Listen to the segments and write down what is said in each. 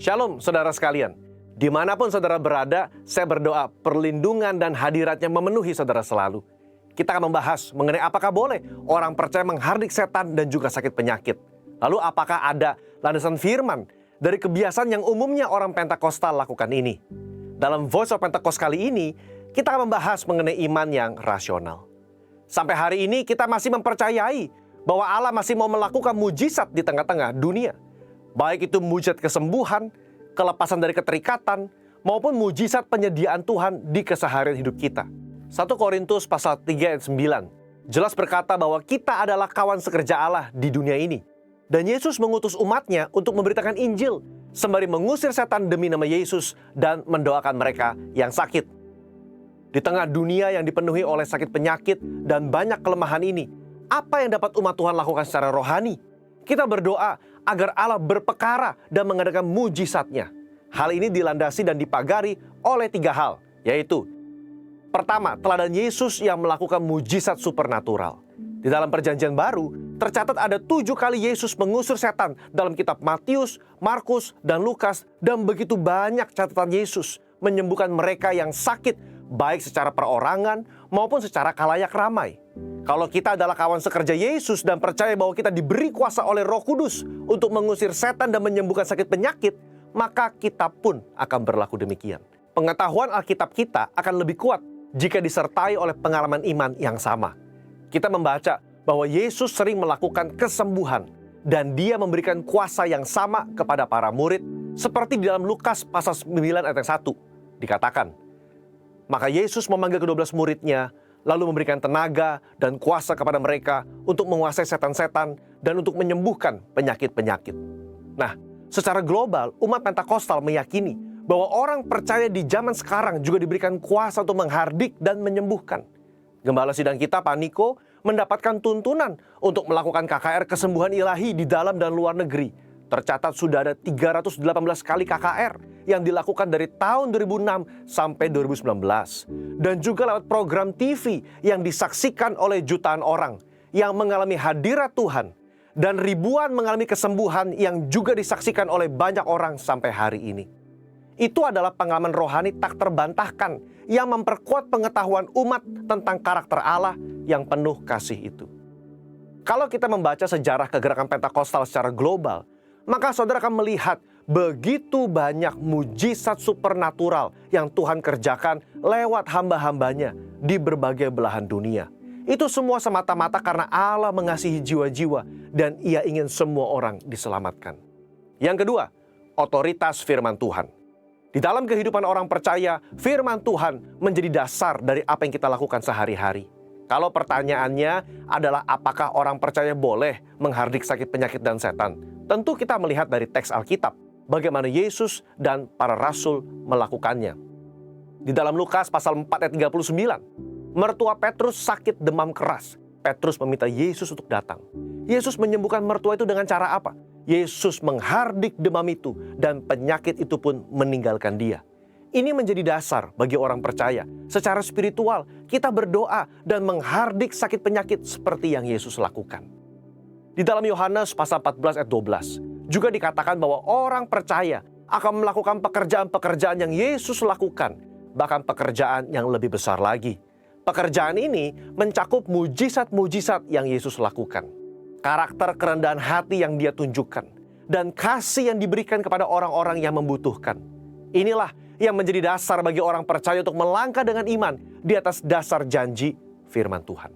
Shalom saudara sekalian. Dimanapun saudara berada, saya berdoa perlindungan dan hadiratnya memenuhi saudara selalu. Kita akan membahas mengenai apakah boleh orang percaya menghardik setan dan juga sakit penyakit. Lalu apakah ada landasan firman dari kebiasaan yang umumnya orang Pentakosta lakukan ini? Dalam Voice of Pentecost kali ini, kita akan membahas mengenai iman yang rasional. Sampai hari ini kita masih mempercayai bahwa Allah masih mau melakukan mujizat di tengah-tengah dunia. Baik itu mujizat kesembuhan, kelepasan dari keterikatan, maupun mujizat penyediaan Tuhan di keseharian hidup kita. 1 Korintus pasal 3 ayat 9 jelas berkata bahwa kita adalah kawan sekerja Allah di dunia ini. Dan Yesus mengutus umatnya untuk memberitakan Injil, sembari mengusir setan demi nama Yesus dan mendoakan mereka yang sakit. Di tengah dunia yang dipenuhi oleh sakit penyakit dan banyak kelemahan ini, apa yang dapat umat Tuhan lakukan secara rohani? Kita berdoa agar Allah berpekara dan mengadakan mujizatnya. Hal ini dilandasi dan dipagari oleh 3 hal, yaitu pertama, teladan Yesus yang melakukan mujizat supernatural. Di dalam perjanjian baru, tercatat ada 7 kali Yesus mengusir setan dalam kitab Matius, Markus, dan Lukas, dan begitu banyak catatan Yesus menyembuhkan mereka yang sakit, baik secara perorangan maupun secara khalayak ramai. Kalau kita adalah kawan sekerja Yesus dan percaya bahwa kita diberi kuasa oleh Roh Kudus untuk mengusir setan dan menyembuhkan sakit penyakit, maka kita pun akan berlaku demikian. Pengetahuan Alkitab kita akan lebih kuat jika disertai oleh pengalaman iman yang sama. Kita membaca bahwa Yesus sering melakukan kesembuhan dan Dia memberikan kuasa yang sama kepada para murid, seperti di dalam Lukas pasal 9 ayat 1 dikatakan, maka Yesus memanggil ke-12 muridnya, lalu memberikan tenaga dan kuasa kepada mereka untuk menguasai setan-setan dan untuk menyembuhkan penyakit-penyakit. Nah, secara global, umat Pentakostal meyakini bahwa orang percaya di zaman sekarang juga diberikan kuasa untuk menghardik dan menyembuhkan. Gembala sidang kita, Pak Niko, mendapatkan tuntunan untuk melakukan KKR kesembuhan ilahi di dalam dan luar negeri. Tercatat sudah ada 318 kali KKR yang dilakukan dari tahun 2006 sampai 2019. Dan juga lewat program TV yang disaksikan oleh jutaan orang yang mengalami hadirat Tuhan. Dan ribuan mengalami kesembuhan yang juga disaksikan oleh banyak orang sampai hari ini. Itu adalah pengalaman rohani tak terbantahkan yang memperkuat pengetahuan umat tentang karakter Allah yang penuh kasih itu. Kalau kita membaca sejarah kegerakan Pentakostal secara global, maka saudara akan melihat begitu banyak mujizat supernatural yang Tuhan kerjakan lewat hamba-hambanya di berbagai belahan dunia. Itu semua semata-mata karena Allah mengasihi jiwa-jiwa dan Ia ingin semua orang diselamatkan. Yang kedua, otoritas firman Tuhan. Di dalam kehidupan orang percaya, firman Tuhan menjadi dasar dari apa yang kita lakukan sehari-hari. Kalau pertanyaannya adalah apakah orang percaya boleh menghardik sakit penyakit dan setan? Tentu kita melihat dari teks Alkitab bagaimana Yesus dan para rasul melakukannya. Di dalam Lukas pasal 4 ayat 39, mertua Petrus sakit demam keras. Petrus meminta Yesus untuk datang. Yesus menyembuhkan mertua itu dengan cara apa? Yesus menghardik demam itu dan penyakit itu pun meninggalkan dia. Ini menjadi dasar bagi orang percaya. Secara spiritual, kita berdoa dan menghardik sakit penyakit seperti yang Yesus lakukan. Di dalam Yohanes pasal 14 ayat 12, juga dikatakan bahwa orang percaya akan melakukan pekerjaan-pekerjaan yang Yesus lakukan, bahkan pekerjaan yang lebih besar lagi. Pekerjaan ini mencakup mujizat-mujizat yang Yesus lakukan, karakter kerendahan hati yang Dia tunjukkan, dan kasih yang diberikan kepada orang-orang yang membutuhkan. Inilah yang menjadi dasar bagi orang percaya untuk melangkah dengan iman di atas dasar janji firman Tuhan.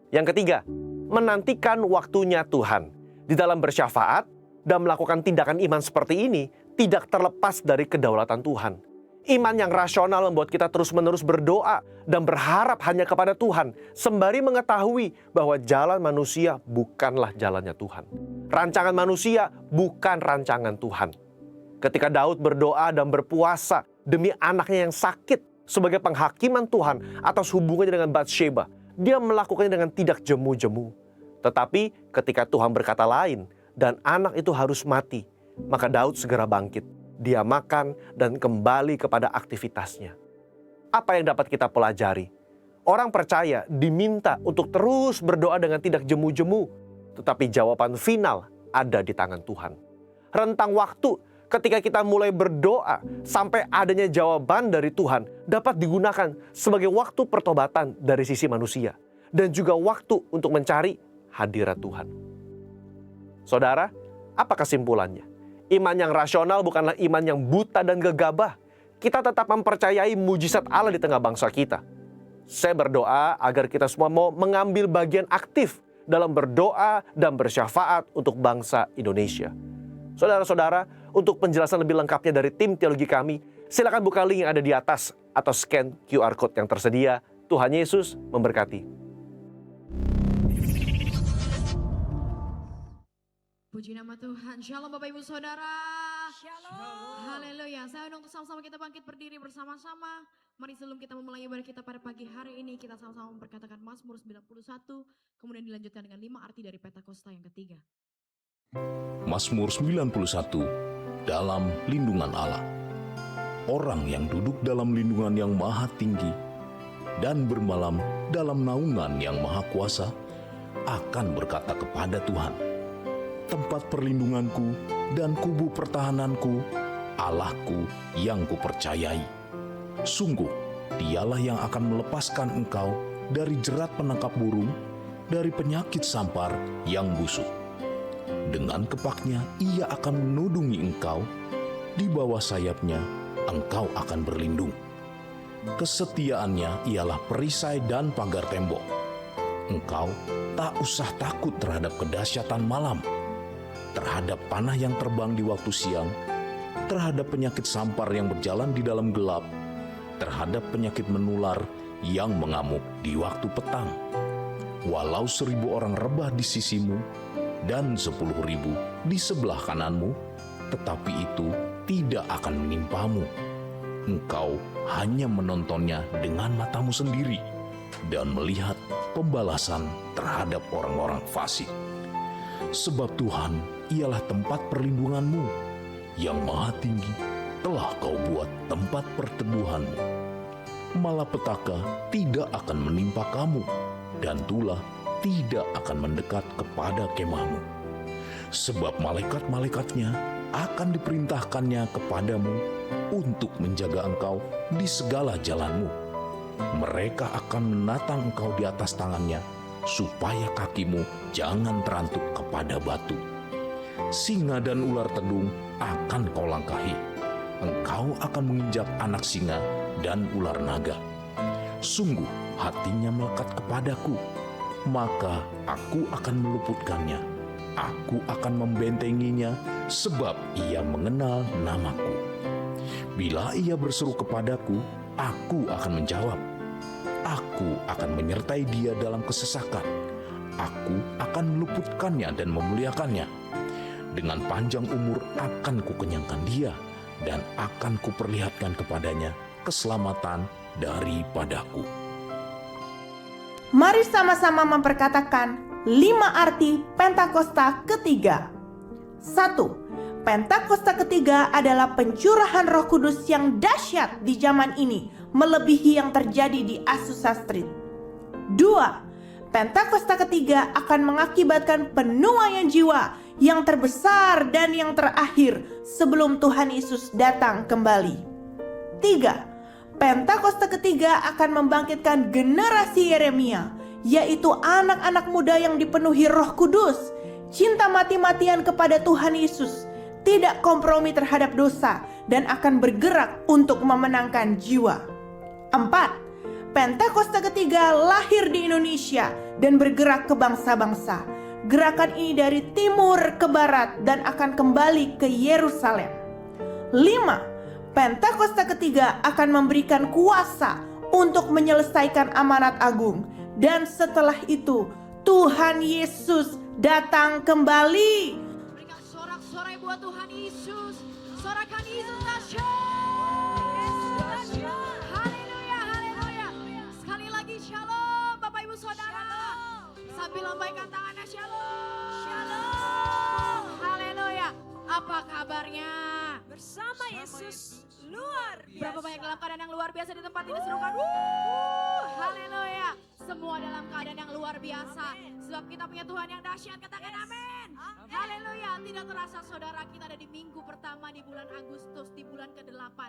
Yang ketiga, menantikan waktunya Tuhan. Di dalam bersyafaat dan melakukan tindakan iman seperti ini tidak terlepas dari kedaulatan Tuhan. Iman yang rasional membuat kita terus-menerus berdoa dan berharap hanya kepada Tuhan, sembari mengetahui bahwa jalan manusia bukanlah jalannya Tuhan. Rancangan manusia bukan rancangan Tuhan. Ketika Daud berdoa dan berpuasa demi anaknya yang sakit sebagai penghakiman Tuhan atas hubungannya dengan Batsheba, dia melakukannya dengan tidak jemu-jemu. Tetapi ketika Tuhan berkata lain dan anak itu harus mati, maka Daud segera bangkit. Dia makan dan kembali kepada aktivitasnya. Apa yang dapat kita pelajari? Orang percaya diminta untuk terus berdoa dengan tidak jemu-jemu, tetapi jawaban final ada di tangan Tuhan. Rentang waktu ketika kita mulai berdoa sampai adanya jawaban dari Tuhan dapat digunakan sebagai waktu pertobatan dari sisi manusia dan juga waktu untuk mencari hadirat Tuhan. Saudara, apa kesimpulannya? Iman yang rasional bukanlah iman yang buta dan gegabah. Kita tetap mempercayai mujizat Allah di tengah bangsa kita. Saya berdoa agar kita semua mau mengambil bagian aktif dalam berdoa dan bersyafaat untuk bangsa Indonesia. Saudara-saudara, untuk penjelasan lebih lengkapnya dari tim teologi kami, silakan buka link yang ada di atas atau scan QR Code yang tersedia. Tuhan Yesus memberkati. Puji nama Tuhan. Shalom Bapak Ibu Saudara. Shalom. Haleluya. Saya undang untuk sama-sama kita bangkit berdiri bersama-sama. Mari sebelum kita memulai ibadah kita pada pagi hari ini, kita sama-sama memperkatakan Mazmur 91, kemudian dilanjutkan dengan 5 arti dari Pentakosta yang ketiga. Mazmur 91, dalam lindungan Allah. Orang yang duduk dalam lindungan yang maha tinggi dan bermalam dalam naungan yang maha kuasa akan berkata kepada Tuhan, tempat perlindunganku dan kubu pertahananku, Allahku yang kupercayai. Sungguh, dialah yang akan melepaskan engkau dari jerat penangkap burung, dari penyakit sampar yang busuk. Dengan kepaknya ia akan menudungi engkau, di bawah sayapnya engkau akan berlindung. Kesetiaannya ialah perisai dan pagar tembok. Engkau tak usah takut terhadap kedahsyatan malam, terhadap panah yang terbang di waktu siang, terhadap penyakit sampar yang berjalan di dalam gelap, terhadap penyakit menular yang mengamuk di waktu petang. Walau 1.000 orang rebah di sisimu dan 10.000 di sebelah kananmu, tetapi itu tidak akan menimpamu. Engkau hanya menontonnya dengan matamu sendiri dan melihat pembalasan terhadap orang-orang fasik. Sebab Tuhan ialah tempat perlindunganmu, yang maha tinggi telah kau buat tempat perteduhanmu. Malapetaka tidak akan menimpa kamu, dan tulah tidak akan mendekat kepada kemahmu. Sebab malaikat-malaikatnya akan diperintahkannya kepadamu untuk menjaga engkau di segala jalanmu. Mereka akan menatang engkau di atas tangannya, supaya kakimu jangan terantuk kepada batu. Singa dan ular tedung akan kau langkahi. Engkau akan menginjak anak singa dan ular naga. Sungguh hatinya melekat kepadaku, maka aku akan meluputkannya. Aku akan membentenginya, sebab ia mengenal namaku. Bila ia berseru kepadaku, aku akan menjawab. Aku akan menyertai dia dalam kesesakan. Aku akan meluputkannya dan memuliakannya. Dengan panjang umur akan kukenyangkan dia, dan akan kuperlihatkan kepadanya keselamatan daripadaku. Mari sama-sama memperkatakan 5 arti Pentakosta ketiga. 1. Pentakosta ketiga adalah pencurahan Roh Kudus yang dahsyat di zaman ini, melebihi yang terjadi di Azusa Street. 2. Pentakosta ketiga akan mengakibatkan penuaian jiwa yang terbesar dan yang terakhir sebelum Tuhan Yesus datang kembali. 3. Pentakosta ketiga akan membangkitkan generasi Yeremia, yaitu anak-anak muda yang dipenuhi Roh Kudus, cinta mati-matian kepada Tuhan Yesus, tidak kompromi terhadap dosa, dan akan bergerak untuk memenangkan jiwa. 4. Pentakosta ketiga lahir di Indonesia dan bergerak ke bangsa-bangsa. Gerakan ini dari timur ke barat dan akan kembali ke Yerusalem. 5. Pentakosta ketiga akan memberikan kuasa untuk menyelesaikan amanat agung. Dan setelah itu Tuhan Yesus datang kembali. Berikan sorak-sorai buat Tuhan Yesus. Sorakan Yesus dahsyat. Haleluya, haleluya. Sekali lagi shalom Bapak Ibu Saudara. Sambil lambaikan tangannya shalom. Shalom. Haleluya. Apa kabarnya? Bersama Yesus luar biasa. Berapa banyak dalam keadaan yang luar biasa di tempat ini, serukan. Haleluya. Semua dalam keadaan yang luar biasa. Sebab kita punya Tuhan yang dahsyat, katakan amin. Haleluya. Tidak terasa saudara, kita ada di minggu pertama selama di bulan Agustus, di bulan ke-8.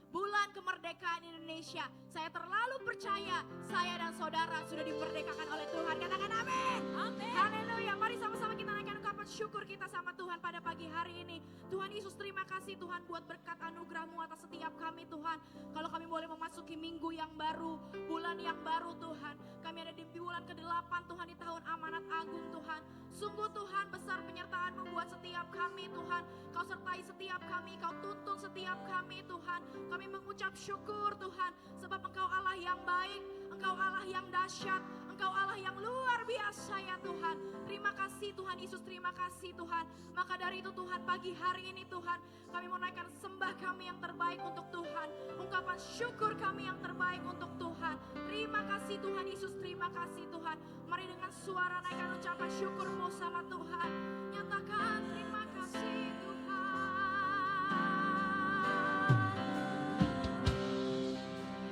Bulan kemerdekaan Indonesia. Saya terlalu percaya saya dan saudara sudah dimerdekakan oleh Tuhan. Katakan amin. Amin. Haleluya. Mari sama-sama kita naikkan ungkapan syukur kita sama Tuhan pada pagi hari ini. Tuhan Yesus, terima kasih Tuhan buat berkat anugerah-Mu atas setiap kami Tuhan. Kalau kami boleh memasuki minggu yang baru, bulan yang baru Tuhan. Kami ada di bulan ke-8 Tuhan, di tahun amanat agung Tuhan. Sungguh Tuhan, besar penyertaan-Mu buat setiap kami Tuhan. Kau sertai setiap kami, Kau tuntun setiap kami Tuhan. Kami mengucap syukur Tuhan, sebab Engkau Allah yang baik, Engkau Allah yang dahsyat, Engkau Allah yang luar biasa ya Tuhan. Terima kasih Tuhan Yesus, terima kasih Tuhan. Maka dari itu Tuhan, pagi hari ini Tuhan, kami mau naikkan sembah kami yang terbaik untuk Tuhan. Ungkapan syukur kami yang terbaik untuk Tuhan. Terima kasih Tuhan Yesus, terima kasih Tuhan. Mari dengan suara naikkan ucapan syukur-Mu sama Tuhan. Nyatakan terima kasih Tuhan.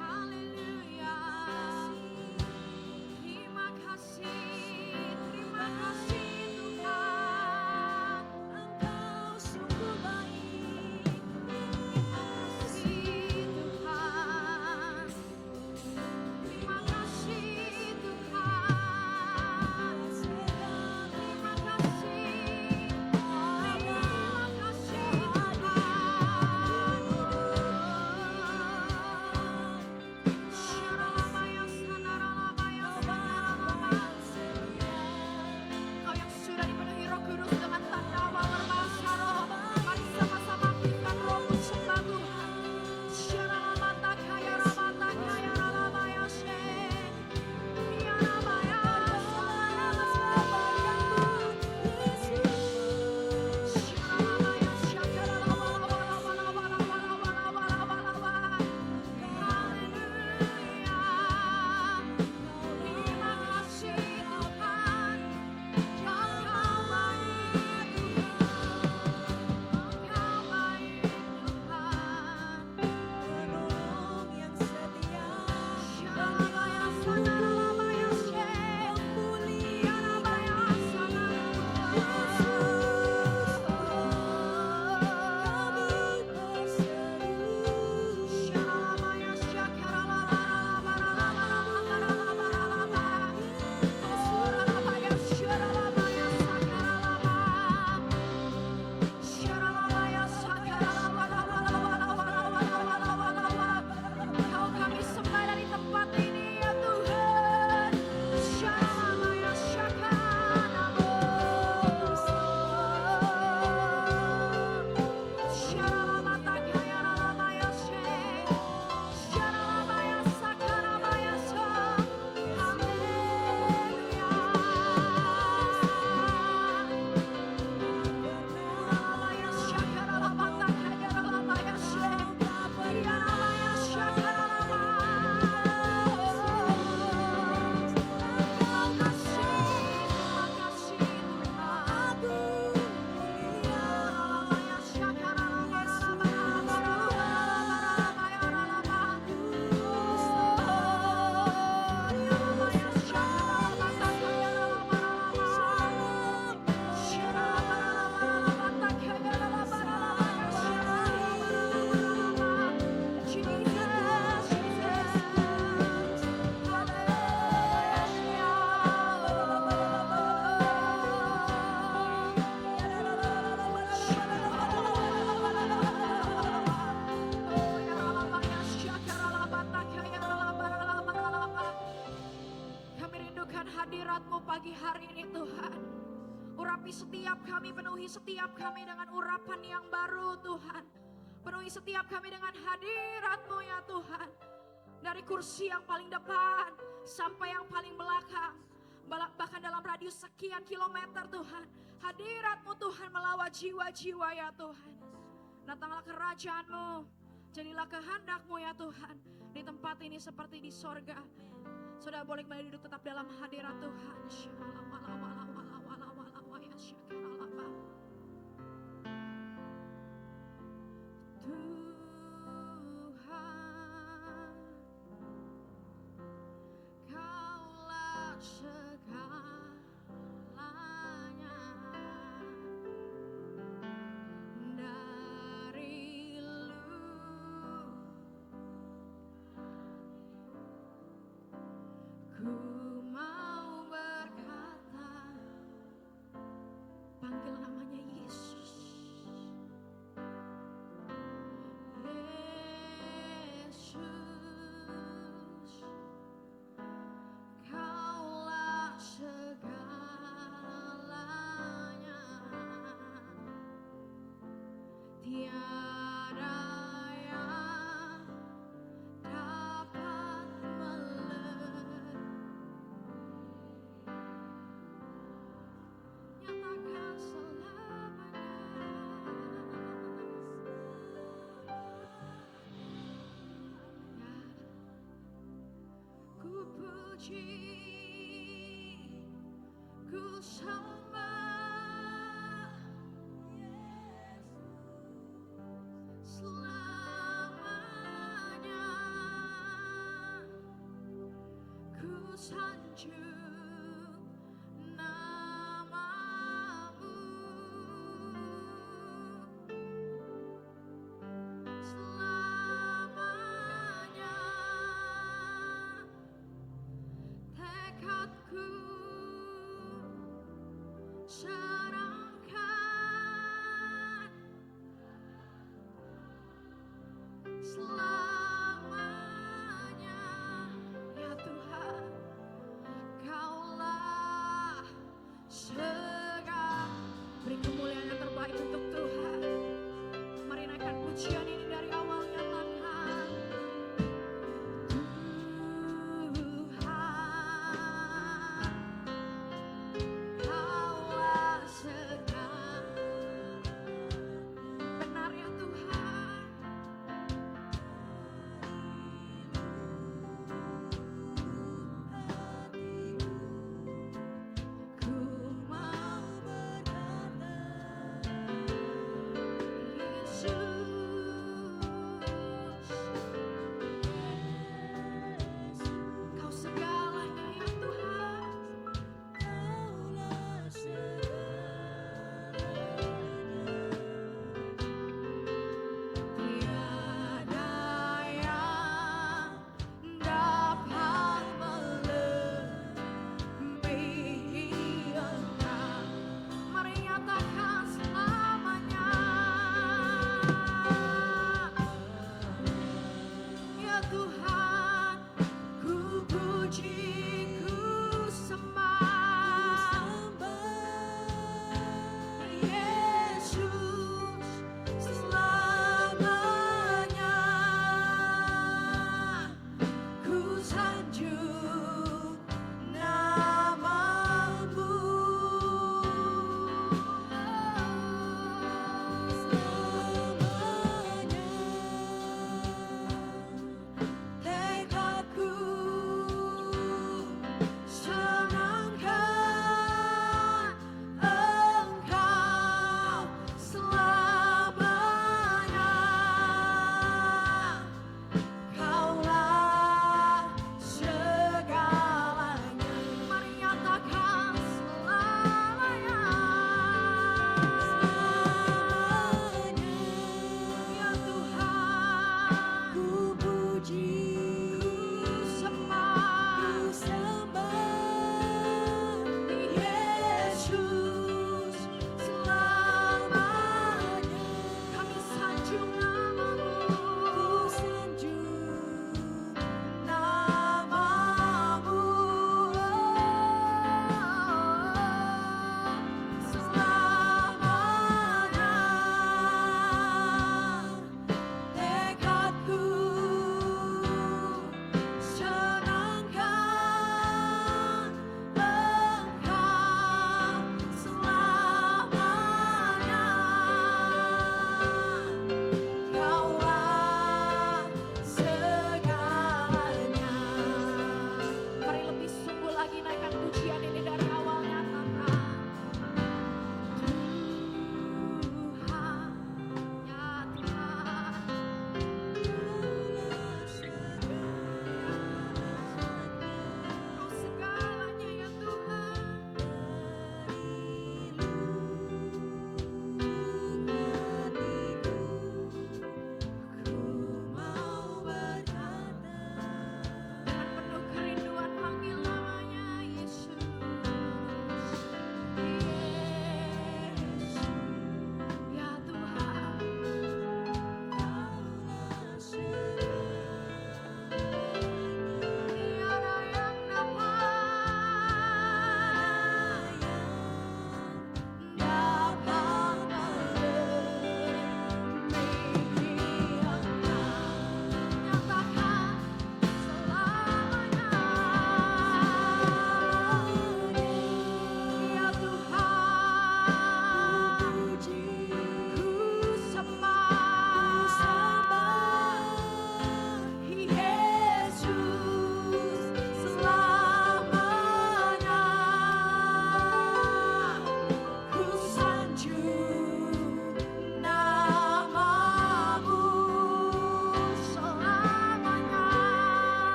Haleluya. Terima kasih Tuhan. Engkau sungguh baik. Terima kasih Tuhan. Terima kasih Tuhan. Terima pagi hari ini Tuhan. Urapi setiap kami, penuhi setiap kami dengan urapan yang baru Tuhan. Penuhi setiap kami dengan hadirat-Mu ya Tuhan. Dari kursi yang paling depan sampai yang paling belakang. Bahkan dalam radius sekian kilometer Tuhan. Hadirat-Mu Tuhan melawat jiwa-jiwa ya Tuhan. Datanglah kerajaan-Mu. Jadilah kehendak-Mu ya Tuhan. Di tempat ini seperti di sorga. Saudara boleh kembali duduk tetap dalam hadirat Tuhan. Tuhan, Kaulah segalanya. Dari tiada yang dapat nyatakan selamanya. Ku puji, ku sembah selamanya. Ku sanjung namamu selamanya. Tekadku serahkan selamanya. Ya Tuhan, Kau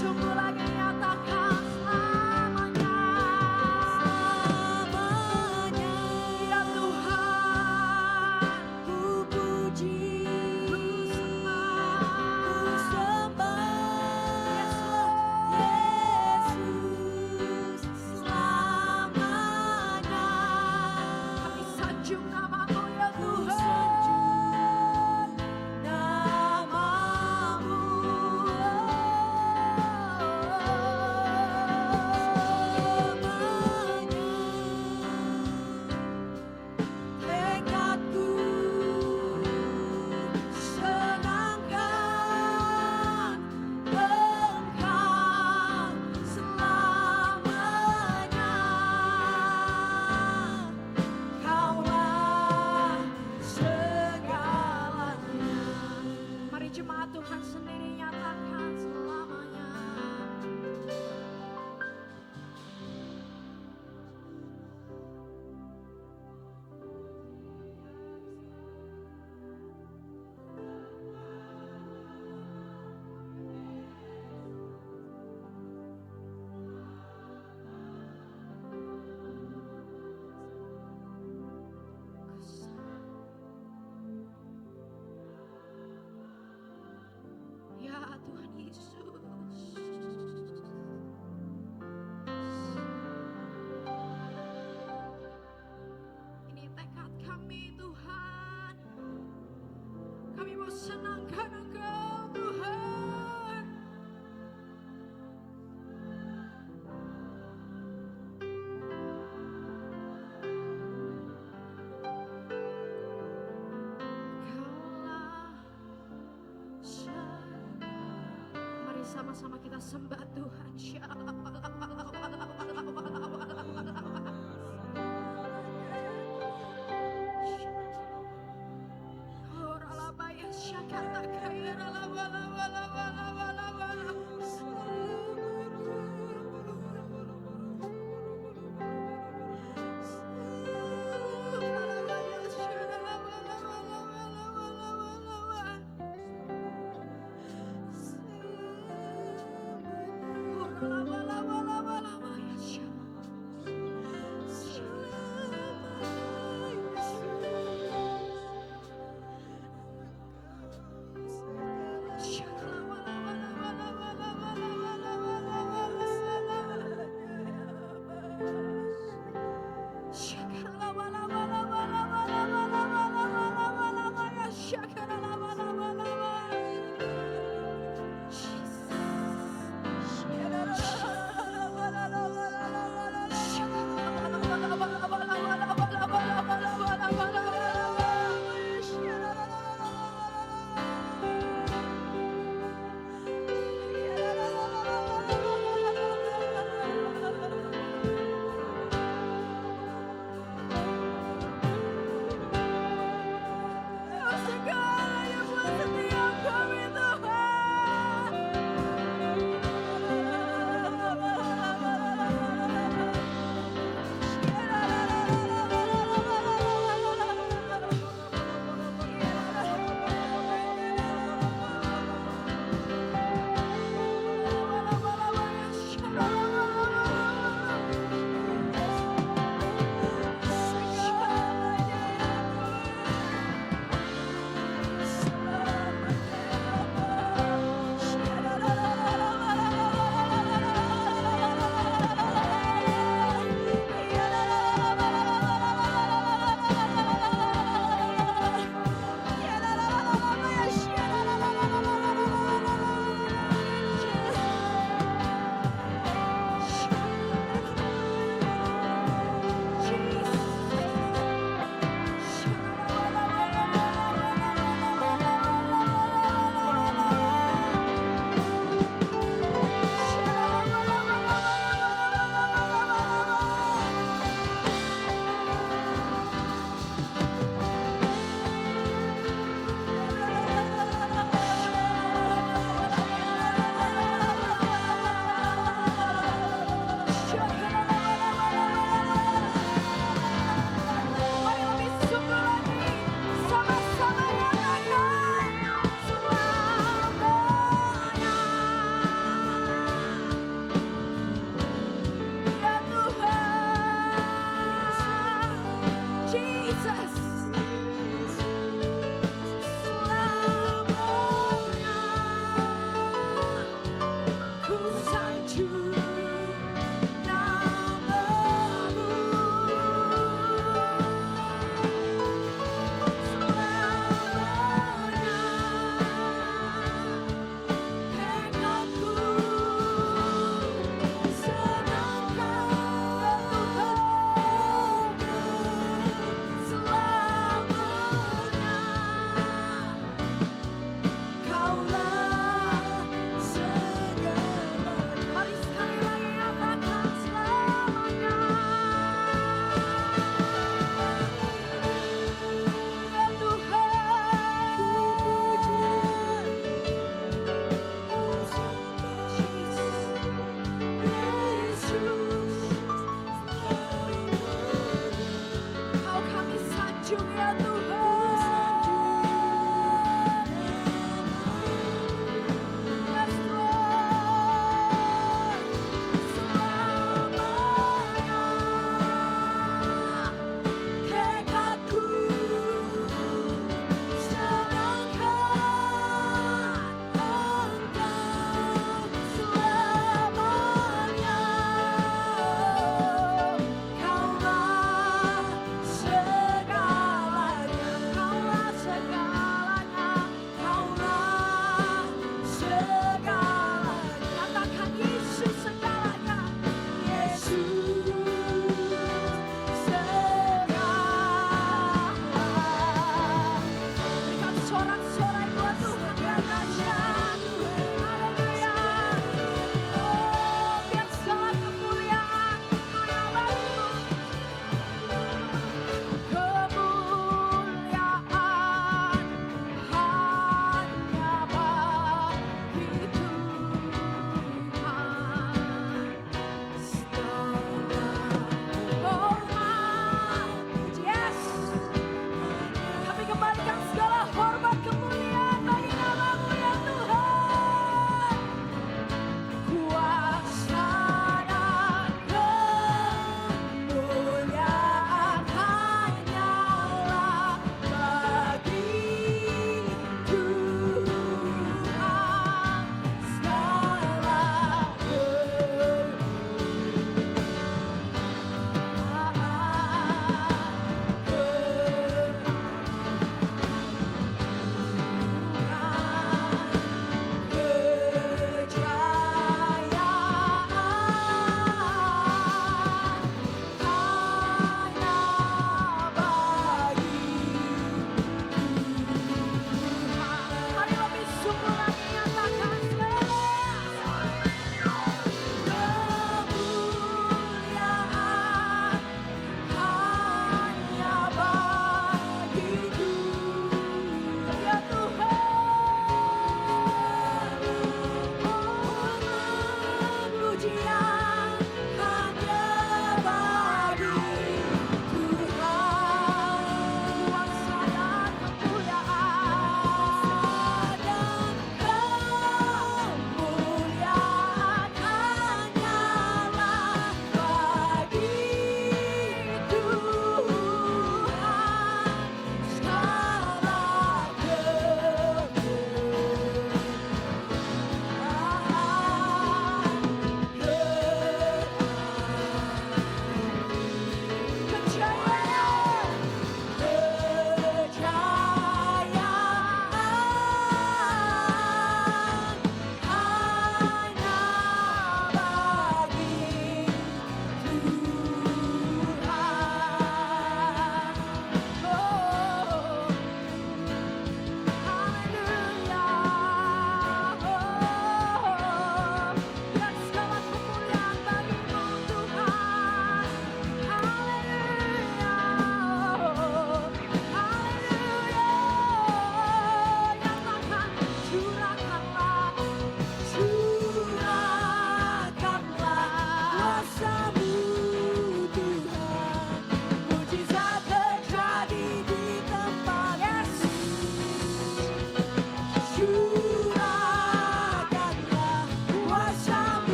Sungguh lagi nyatakan selamanya. Selamanya Ya Tuhan, ku puji, ku sembah. Yesus selamanya. Kami sanjung namamu ya Ku Tuhan. sanjung namamu. Selamanya tekadku senangkan Engkau selamanya. Kaulah segalanya. Mari jemaat Tuhan sendiri nyatakan selamanya. Ya Tuhan Yesus. Ini tekad kami Tuhan. Kami mau senangkan Engkau Tuhan. Kaulah mari sama-sama kita sembah Tuhan.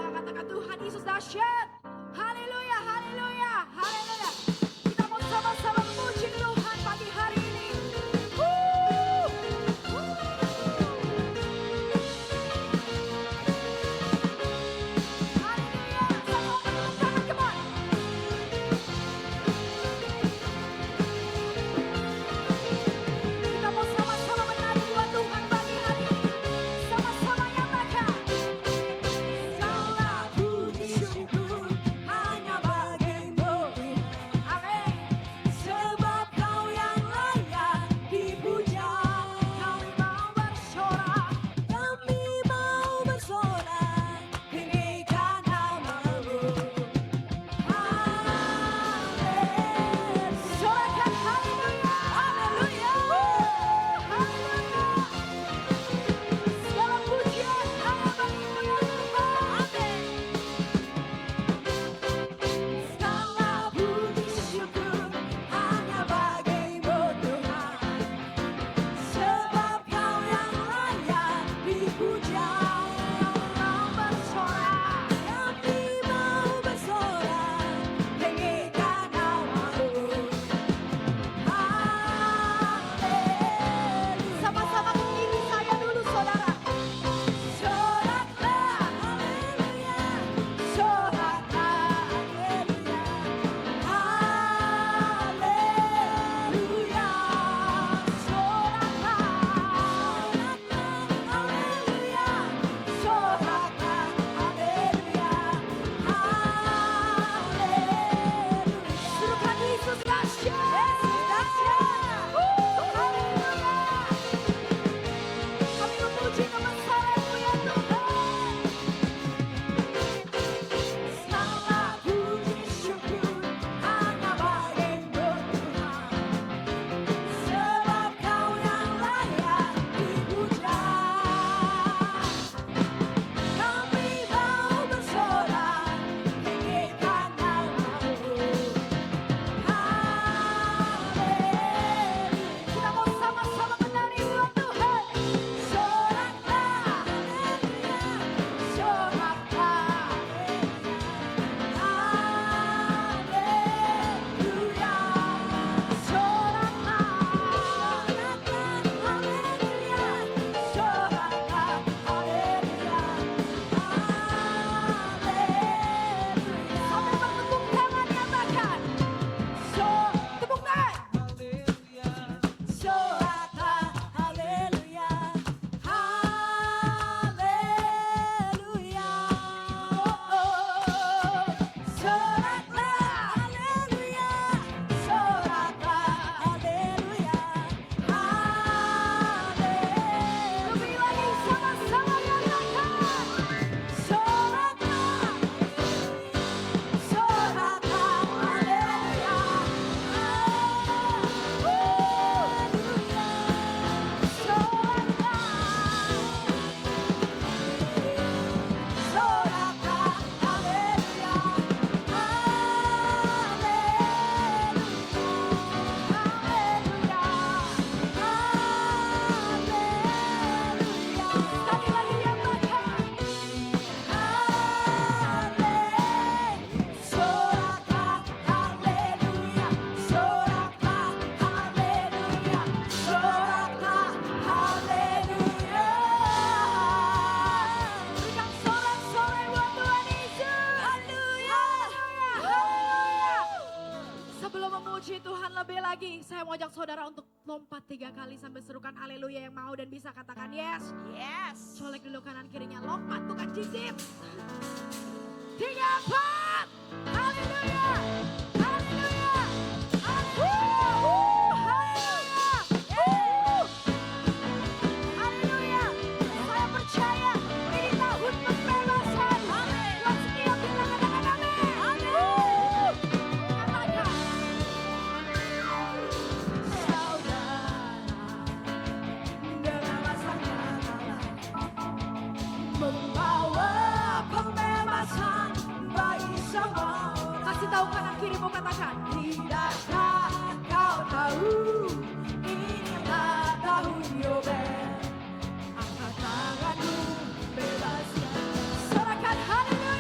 katakan Tuhan Yesus dahsyat. Haleluya, haleluya, haleluya. Kita mau sama-sama memuji Tuhan pagi hari ini. Haleluya, sama tepuk tangan, come on. Kita mau sama-sama menari buat Tuhan pagi hari ini. Sama-sama nyatakan. Segala puji syukur hanya bagimu, Amin. sebab Kau yang layak dipuja. Kami mau bersorak. Kami mau bersorak, tinggikan namamu. Haleluya. Sorakan haleluya. Haleluya. Haleluya. Segala pujian hanya bagimu ya Tuhan. Segala puji syukur hanya bagimu Tuhan, sebab Kau yang layak dipuja. Mau bersorak. Kami mau bersorak, tinggikan namamu. Haleluya. Sama-sama mengikuti saya dulu saudara. Soraklah, haleluya. Soraklah, haleluya. Haleluya. Soraklah, haleluya. Soraklah, haleluya. Haleluya. Suruhkan Yesus dahsyat. Haleluya. Kami memuji kebesaran-Mu ya Tuhan. Segala puji syukur hanya bagimu Tuhan, sebab Kau yang layak dipuja. Kami mau bersorak, tinggikan namamu. Haleluya. Kita mau sama-sama menari buat Tuhan. Soraklah, haleluya. Soraklah, haleluya. Soraklah, haleluya. Soraklah, haleluya. Haleluya. Sampai bertepuk tangan nyatakan. Tepuk tangan. Soraklah, haleluya. Haleluya. Soraklah, haleluya. Soraklah, haleluya. Haleluya. Lebih lagi sama-sama nyatakan. Soraklah, soraklah, haleluya. Soraklah, haleluya. Haleluya. Haleluya. Sekali lagi nyatakan. Soraklah, haleluya. Soraklah, haleluya. Soraklah, haleluya. Berikan sorak-sorai buat Tuhan Yesus. Haleluya. Haleluya. Sebelum memuji Tuhan lebih lagi, saya mau ajak saudara untuk lompat 3 kali sampai serukan haleluya. Yang mau dan bisa katakan yes. Yes. Colek dulu kanan kirinya, lompat bukan cicip. 3, 4. Haleluya. Haleluya. Haleluya. Haleluya. Saya percaya ini tahun pembebasan. Buat setiap kita katakan amin. Katakan. Saudara dengan masanya membawa pembebasan bagi semua orang. Kasih tahu kanan kirimu, katakan. Tidakkah kau tahu inilah tahun Yobel? Angkat tanganmu bebaskan. Sorakan haleluya.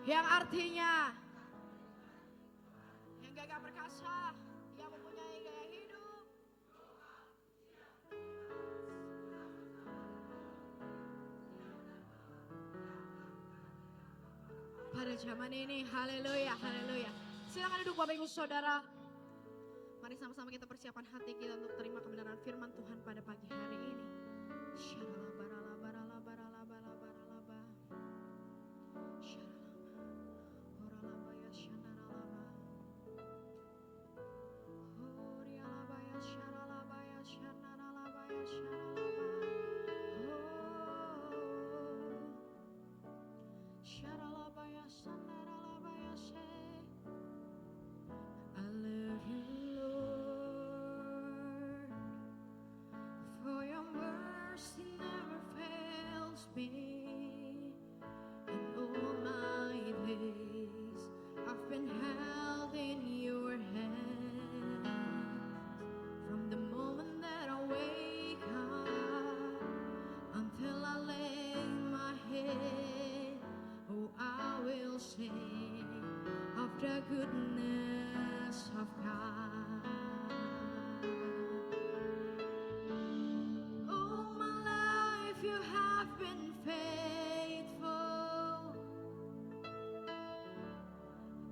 Yang artinya yang gagah perkasa, yang mempunyai gaya hidup. Pada zaman ini, haleluya, haleluya. Silakan duduk Bapak Ibu Saudara. Mari sama-sama kita persiapkan hati kita untuk terima kebenaran firman Tuhan pada pagi hari ini. Syarala barala barala barala barala barala. Syarala orala baya syanarala. Oriala baya syarala baya syanarala baya syarala. Syarala baya syanarala baya she. I love you, Lord, for your mercy never fails me. In all my days, I've been held in your hand. From the moment that I wake up until I lay my head, oh, I will sing of the goodness of God. All my life you have been faithful.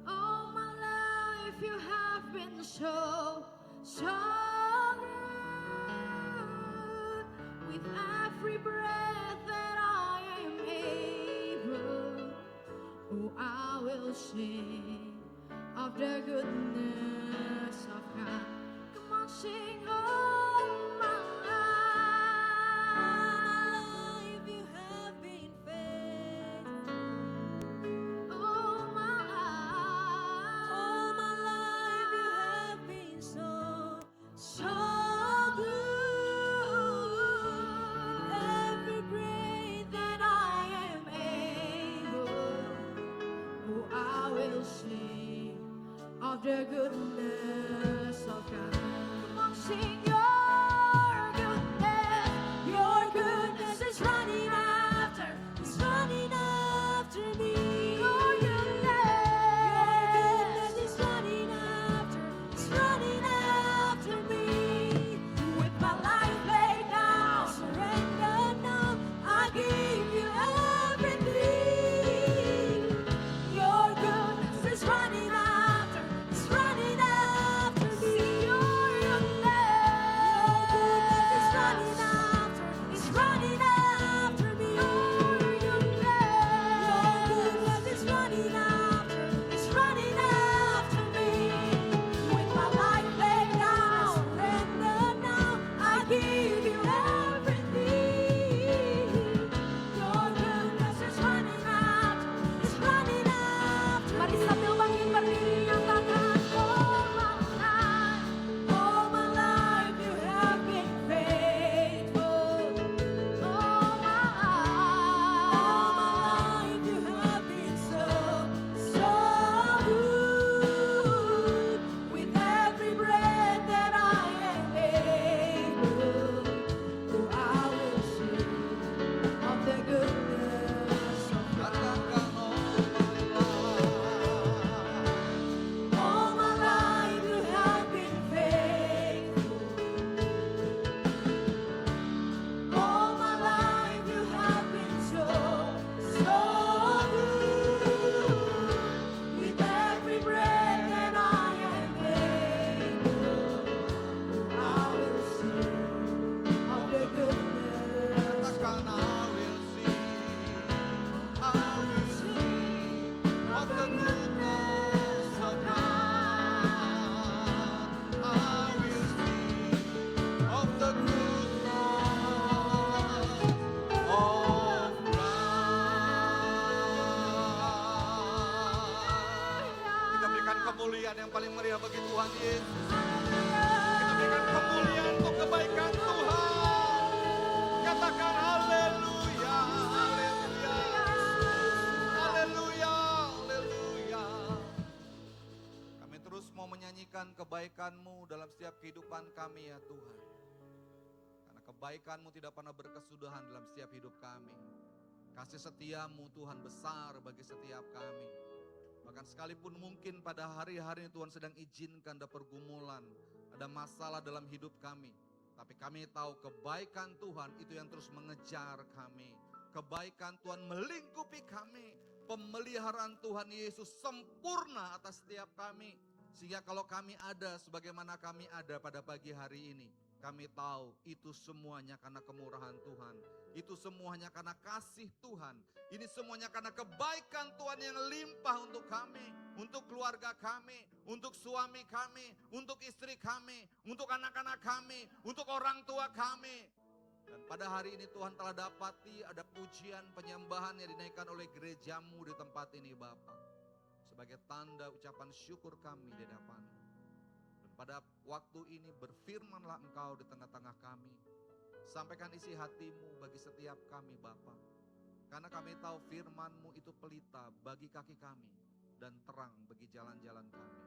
All my life you have been so good. With every breath that I am able, oh, I will sing of the goodness of God. Come on, sing all my life you have been faithful. All my life you have been so good. Every breath that I am able, oh, I will sing of the goodness of God. Come on, sing your goodness. Your goodness is running after me. Your goodness is running after me. With my life laid down, surrender now. I give you everything. Your goodness is running after me. Your goodness is running after me. Your goodness is running after me. With my life laid down, surrender now. I give you everything. Your goodness is running after. Mari sambil bangkit berdiri nyatakan all my life you have been faithful. All my life you have been so good. With every breath that I am able, oh, I will sing of the goodness of God. All my life you have been faithful. All my life you have been so good. With every breath that I am able, I will sing of the goodness of God. Kita berikan kemuliaan yang paling meriah bagi Tuhan Yesus. Kita berikan kemuliaan untuk kebaikan Tuhan. Katakan haleluya, haleluya, haleluya, haleluya. Kami terus mau menyanyikan kebaikan-Mu dalam setiap kehidupan kami ya Tuhan. Karena kebaikan-Mu tidak pernah berkesudahan dalam setiap hidup kami. Kasih setia-Mu Tuhan besar bagi setiap kami. Bahkan sekalipun mungkin pada hari-hari ini Tuhan sedang izinkan ada pergumulan, ada masalah dalam hidup kami. Tapi kami tahu kebaikan Tuhan itu yang terus mengejar kami. Kebaikan Tuhan melingkupi kami. Pemeliharaan Tuhan Yesus sempurna atas setiap kami. Sehingga kalau kami ada sebagaimana kami ada pada pagi hari ini, kami tahu itu semuanya karena kemurahan Tuhan. Itu semuanya karena kasih Tuhan. Ini semuanya karena kebaikan Tuhan yang limpah untuk kami, untuk keluarga kami, untuk suami kami, untuk istri kami, untuk anak-anak kami, untuk orang tua kami. Dan pada hari ini Tuhan telah dapati ada pujian penyembahan yang dinaikkan oleh gerejamu di tempat ini Bapa. Sebagai tanda ucapan syukur kami di hadapan-Mu. Dan pada waktu ini berfirmanlah Engkau di tengah-tengah kami. Sampaikan isi hati-Mu bagi setiap kami Bapa. Karena kami tahu firman-Mu itu pelita bagi kaki kami dan terang bagi jalan-jalan kami.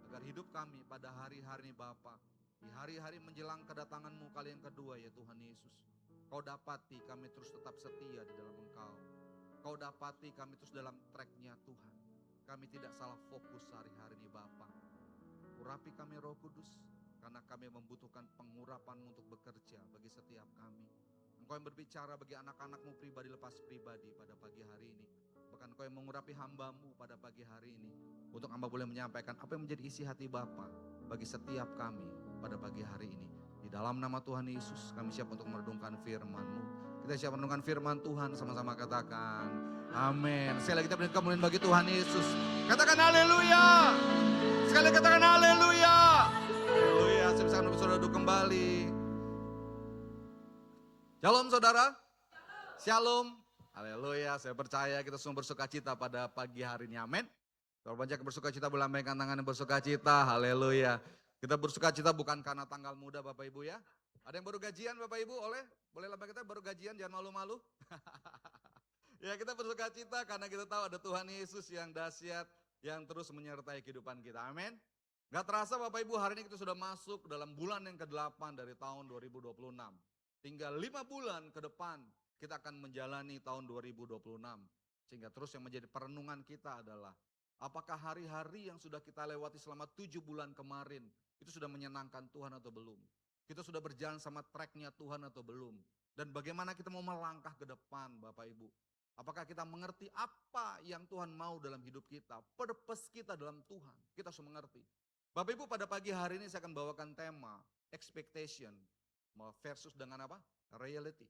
Agar hidup kami pada hari-hari ini Bapa, di hari-hari menjelang kedatangan-Mu kali yang kedua ya Tuhan Yesus. Kau dapati kami terus tetap setia di dalam Engkau. Kau dapati kami terus dalam track-Nya Tuhan. Kami tidak salah fokus hari-hari ini Bapa. Urapi kami Roh Kudus, karena kami membutuhkan pengurapan-Mu untuk bekerja bagi setiap kami. Engkau yang berbicara bagi anak-anak-Mu pribadi lepas pribadi pada pagi hari ini. Bahkan Engkau yang mengurapi hamba-Mu pada pagi hari ini. Untuk hamba boleh menyampaikan apa yang menjadi isi hati Bapa bagi setiap kami pada pagi hari ini. Di dalam nama Tuhan Yesus kami siap untuk merenungkan firman-Mu. Kita siap merenungkan firman Tuhan, sama-sama katakan amin. Sekali lagi kita berikan kemuliaan bagi Tuhan Yesus. Katakan haleluya. Sekali lagi katakan haleluya. Haleluya. Saya bisa menunggu saudara duduk kembali. Shalom saudara. Shalom. Haleluya. Saya percaya kita semua bersuka cita pada pagi hari ini. Amin. Kalau banyak bersuka cita, berlambaikan tangan yang bersuka cita. Haleluya. Kita bersuka cita bukan karena tanggal muda Bapak Ibu ya. Ada yang baru gajian Bapak Ibu? Boleh lambaikan kita baru gajian, jangan malu-malu. Ya kita bersuka cita karena kita tahu ada Tuhan Yesus yang dahsyat, yang terus menyertai kehidupan kita. Amin. Gak terasa Bapak Ibu, hari ini kita sudah masuk dalam bulan yang ke-8 dari tahun 2026. Tinggal 5 bulan ke depan kita akan menjalani tahun 2026. Sehingga terus yang menjadi perenungan kita adalah, apakah hari-hari yang sudah kita lewati selama 7 bulan kemarin, itu sudah menyenangkan Tuhan atau belum? Kita sudah berjalan sama track-Nya Tuhan atau belum? Dan bagaimana kita mau melangkah ke depan Bapak Ibu? Apakah kita mengerti apa yang Tuhan mau dalam hidup kita? Purpose kita dalam Tuhan, kita harus mengerti. Bapak Ibu, pada pagi hari ini saya akan bawakan tema expectation versus dengan apa? Reality.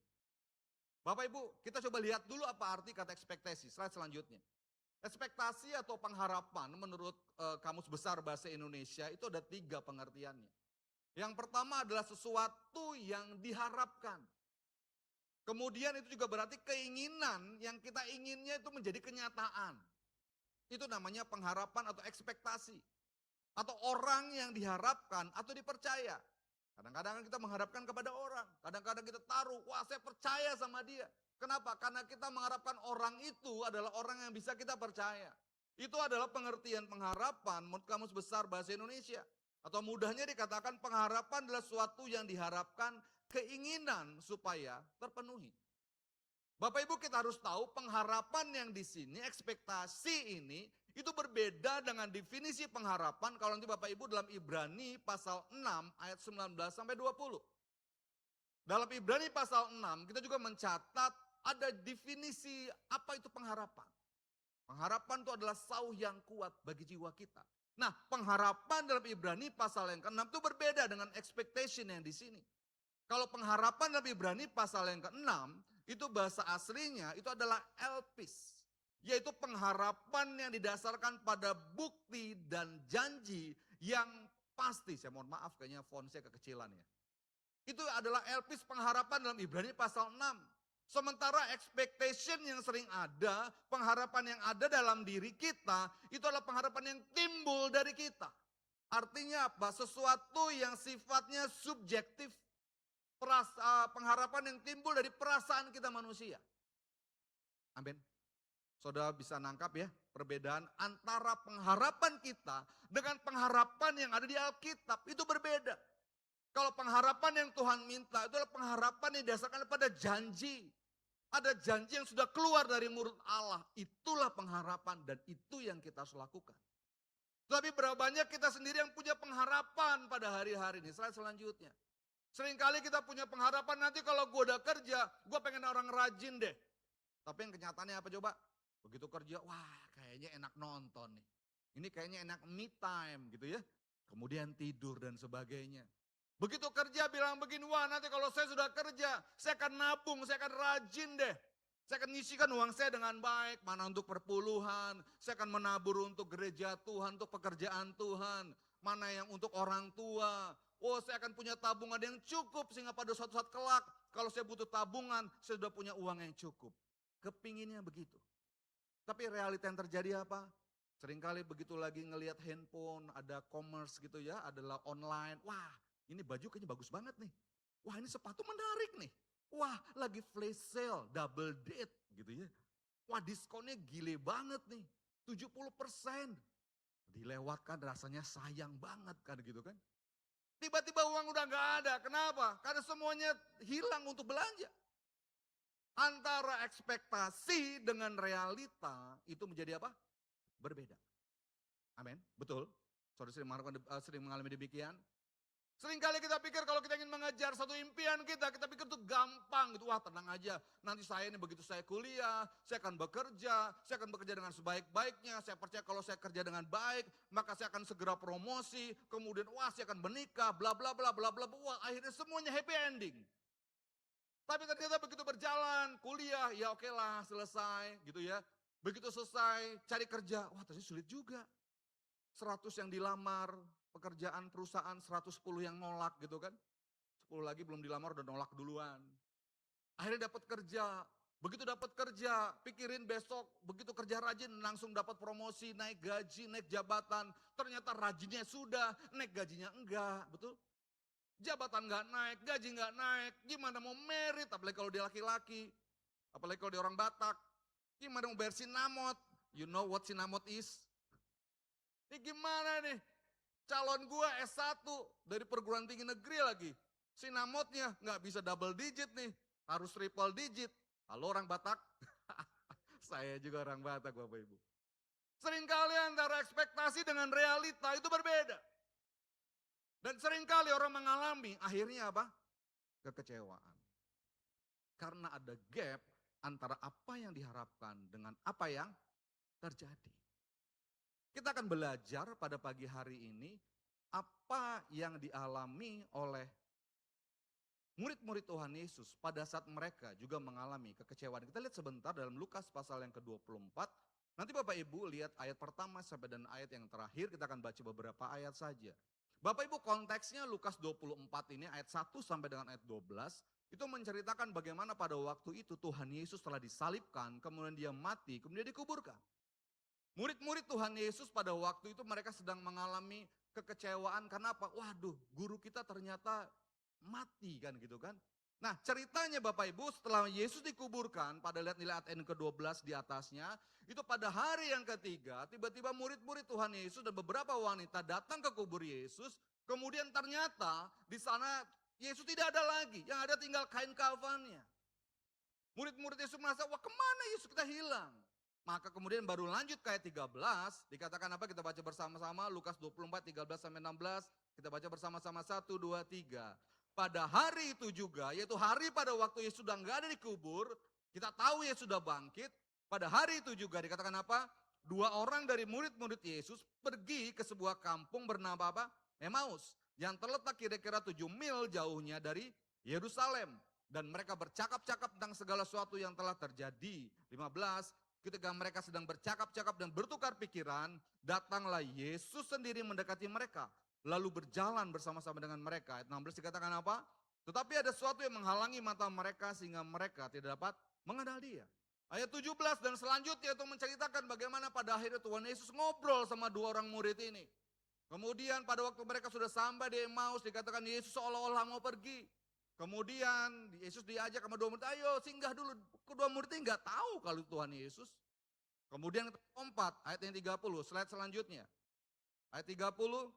Bapak Ibu, kita coba lihat dulu apa arti kata ekspektasi. Slide selanjutnya. Ekspektasi atau pengharapan menurut Kamus Besar Bahasa Indonesia itu ada 3 pengertiannya. Yang pertama adalah sesuatu yang diharapkan. Kemudian itu juga berarti keinginan yang kita inginnya itu menjadi kenyataan. Itu namanya pengharapan atau ekspektasi. Atau orang yang diharapkan atau dipercaya. Kadang-kadang kita mengharapkan kepada orang. Kadang-kadang kita taruh, wah saya percaya sama dia. Kenapa? Karena kita mengharapkan orang itu adalah orang yang bisa kita percaya. Itu adalah pengertian pengharapan menurut Kamus Besar Bahasa Indonesia. Atau mudahnya dikatakan pengharapan adalah suatu yang diharapkan, keinginan supaya terpenuhi. Bapak Ibu, kita harus tahu pengharapan yang di sini, ekspektasi ini, itu berbeda dengan definisi pengharapan kalau nanti Bapak Ibu dalam Ibrani pasal 6 ayat 19 sampai 20. Dalam Ibrani pasal 6 kita juga mencatat ada definisi apa itu pengharapan. Pengharapan itu adalah sauh yang kuat bagi jiwa kita. Nah, pengharapan dalam Ibrani pasal yang ke-6 itu berbeda dengan expectation yang di sini. Kalau pengharapan dalam Ibrani pasal yang ke-6, itu bahasa aslinya itu adalah elpis. Yaitu pengharapan yang didasarkan pada bukti dan janji yang pasti. Saya mohon maaf, kayaknya font saya kekecilan ya. Itu adalah elpis pengharapan dalam Ibrani pasal 6. Sementara expectation yang sering ada, pengharapan yang ada dalam diri kita, itu adalah pengharapan yang timbul dari kita. Artinya apa? Sesuatu yang sifatnya subjektif, pengharapan yang timbul dari perasaan kita manusia. Amin. Saudara bisa nangkap ya, perbedaan antara pengharapan kita dengan pengharapan yang ada di Alkitab, itu berbeda. Kalau pengharapan yang Tuhan minta, itu adalah pengharapan yang didasarkan pada janji. Ada janji yang sudah keluar dari mulut Allah. Itulah pengharapan dan itu yang kita harus lakukan. Tapi berapa banyak kita sendiri yang punya pengharapan pada hari-hari ini. Slide selanjutnya. Seringkali kita punya pengharapan nanti kalau gue udah kerja, gue pengen orang rajin deh. Tapi yang kenyataannya apa coba? Begitu kerja, wah kayaknya enak nonton nih. Ini kayaknya enak me time gitu ya. Kemudian tidur dan sebagainya. Begitu kerja bilang begini, wah nanti kalau saya sudah kerja, saya akan nabung, saya akan rajin deh. Saya akan ngisikan uang saya dengan baik, mana untuk perpuluhan, saya akan menabur untuk gereja Tuhan, untuk pekerjaan Tuhan, mana yang untuk orang tua. Oh saya akan punya tabungan yang cukup sehingga pada suatu saat kelak, kalau saya butuh tabungan, saya sudah punya uang yang cukup. Kepinginnya begitu. Tapi realita yang terjadi apa? Seringkali begitu lagi ngelihat handphone, ada commerce gitu ya, adalah online. Wah ini baju kayaknya bagus banget nih. Wah ini sepatu menarik nih. Wah lagi flash sale, double date gitu ya. Wah diskonnya gile banget nih, 70%. Dilewatkan rasanya sayang banget kan gitu kan. Tiba-tiba uang udah gak ada, kenapa? Karena semuanya hilang untuk belanja. Antara ekspektasi dengan realita itu menjadi apa? Berbeda. Amin, betul. Saudara sering mengalami demikian. Seringkali kita pikir kalau kita ingin mengejar satu impian kita pikir itu gampang gitu. Wah tenang aja, nanti saya ini begitu saya kuliah, saya akan bekerja dengan sebaik-baiknya. Saya percaya kalau saya kerja dengan baik, maka saya akan segera promosi. Kemudian wah saya akan menikah, bla bla bla bla bla. Wah akhirnya semuanya happy ending. Tapi ternyata begitu berjalan, kuliah, ya oke lah selesai gitu ya. Begitu selesai, cari kerja, wah ternyata sulit juga. 100 yang dilamar, pekerjaan perusahaan 110 yang nolak gitu kan. 10 lagi belum dilamar udah nolak duluan. Akhirnya dapat kerja, begitu dapat kerja, pikirin besok, begitu kerja rajin langsung dapat promosi, naik gaji, naik jabatan. Ternyata rajinnya sudah, naik gajinya enggak, betul? Jabatan enggak naik, gaji enggak naik, gimana mau merit, apalagi kalau dia laki-laki, apalagi kalau dia orang Batak, gimana mau bayar sinamot, you know what sinamot is? Ini gimana nih, calon gua S1 dari perguruan tinggi negeri lagi, sinamotnya nggak bisa double digit nih, harus triple digit. Halo orang Batak, saya juga orang Batak Bapak Ibu. Seringkali antara ekspektasi dengan realita itu berbeda. Dan seringkali orang mengalami akhirnya apa? Kekecewaan. Karena ada gap antara apa yang diharapkan dengan apa yang terjadi. Kita akan belajar pada pagi hari ini apa yang dialami oleh murid-murid Tuhan Yesus pada saat mereka juga mengalami kekecewaan. Kita lihat sebentar dalam Lukas pasal yang ke-24. Nanti Bapak Ibu lihat ayat pertama sampai dan ayat yang terakhir, kita akan baca beberapa ayat saja. Bapak Ibu konteksnya Lukas 24 ini ayat 1 sampai dengan ayat 12. Itu menceritakan bagaimana pada waktu itu Tuhan Yesus telah disalibkan, kemudian dia mati, kemudian dikuburkan. Murid-murid Tuhan Yesus pada waktu itu mereka sedang mengalami kekecewaan karena apa? Waduh, guru kita ternyata mati kan gitu kan. Nah ceritanya Bapak Ibu setelah Yesus dikuburkan, pada lihat nilai ayat ke-12 di atasnya, itu pada hari yang ketiga tiba-tiba murid-murid Tuhan Yesus dan beberapa wanita datang ke kubur Yesus. Kemudian ternyata di sana Yesus tidak ada lagi, yang ada tinggal kain kafannya. Murid-murid Yesus merasa, wah kemana Yesus kita hilang? Maka kemudian baru lanjut ke ayat 13, dikatakan apa? Kita baca bersama-sama Lukas 24, 13 sampai 16. Kita baca bersama-sama 1, 2, 3. Pada hari itu juga, yaitu hari pada waktu Yesus sudah nggak ada di kubur, kita tahu Yesus sudah bangkit. Pada hari itu juga dikatakan apa? 2 orang dari murid-murid Yesus pergi ke sebuah kampung bernama apa? Emmaus. Yang terletak kira-kira 7 mil jauhnya dari Yerusalem. Dan mereka bercakap-cakap tentang segala sesuatu yang telah terjadi. 15. Ketika mereka sedang bercakap-cakap dan bertukar pikiran, datanglah Yesus sendiri mendekati mereka. Lalu berjalan bersama-sama dengan mereka. Ayat 16 dikatakan apa? Tetapi ada sesuatu yang menghalangi mata mereka sehingga mereka tidak dapat mengenal dia. Ayat 17 dan selanjutnya itu menceritakan bagaimana pada akhirnya Tuhan Yesus ngobrol sama 2 orang murid ini. Kemudian pada waktu mereka sudah sampai di Emmaus dikatakan Yesus seolah-olah mau pergi. Kemudian Yesus diajak sama 2 murid, ayo singgah dulu. Kedua murid ini nggak tahu kalau Tuhan Yesus. Kemudian keempat, ayat yang 30, slide selanjutnya. Ayat 30,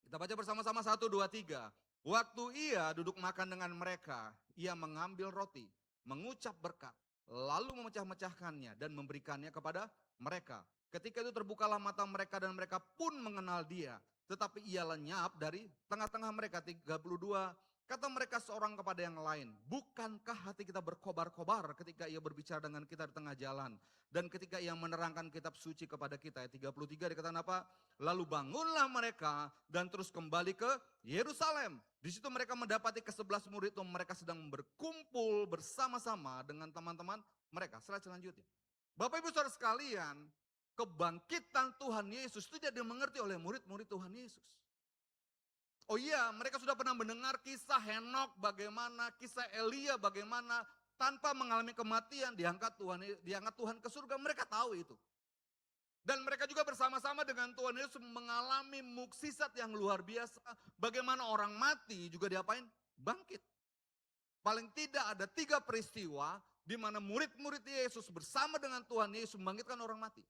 kita baca bersama-sama 1, 2, 3. Waktu ia duduk makan dengan mereka, ia mengambil roti, mengucap berkat, lalu memecah-mecahkannya dan memberikannya kepada mereka. Ketika itu terbukalah mata mereka dan mereka pun mengenal dia. Tetapi ia lenyap dari tengah-tengah mereka. 32, kata mereka seorang kepada yang lain, bukankah hati kita berkobar-kobar ketika ia berbicara dengan kita di tengah jalan? Dan ketika ia menerangkan kitab suci kepada kita. Ayat 33 dikatakan apa? Lalu bangunlah mereka dan terus kembali ke Yerusalem. Di situ mereka mendapati ke-11 murid itu mereka sedang berkumpul bersama-sama dengan teman-teman mereka. Slide selanjutnya. Bapak Ibu Saudara sekalian, kebangkitan Tuhan Yesus itu tidak dimengerti oleh murid-murid Tuhan Yesus. Oh iya, mereka sudah pernah mendengar kisah Henok bagaimana, kisah Elia bagaimana tanpa mengalami kematian diangkat Tuhan ke surga. Mereka tahu itu. Dan mereka juga bersama-sama dengan Tuhan Yesus mengalami mukjizat yang luar biasa. Bagaimana orang mati juga diapain? Bangkit. Paling tidak ada 3 peristiwa di mana murid-murid Yesus bersama dengan Tuhan Yesus membangkitkan orang mati.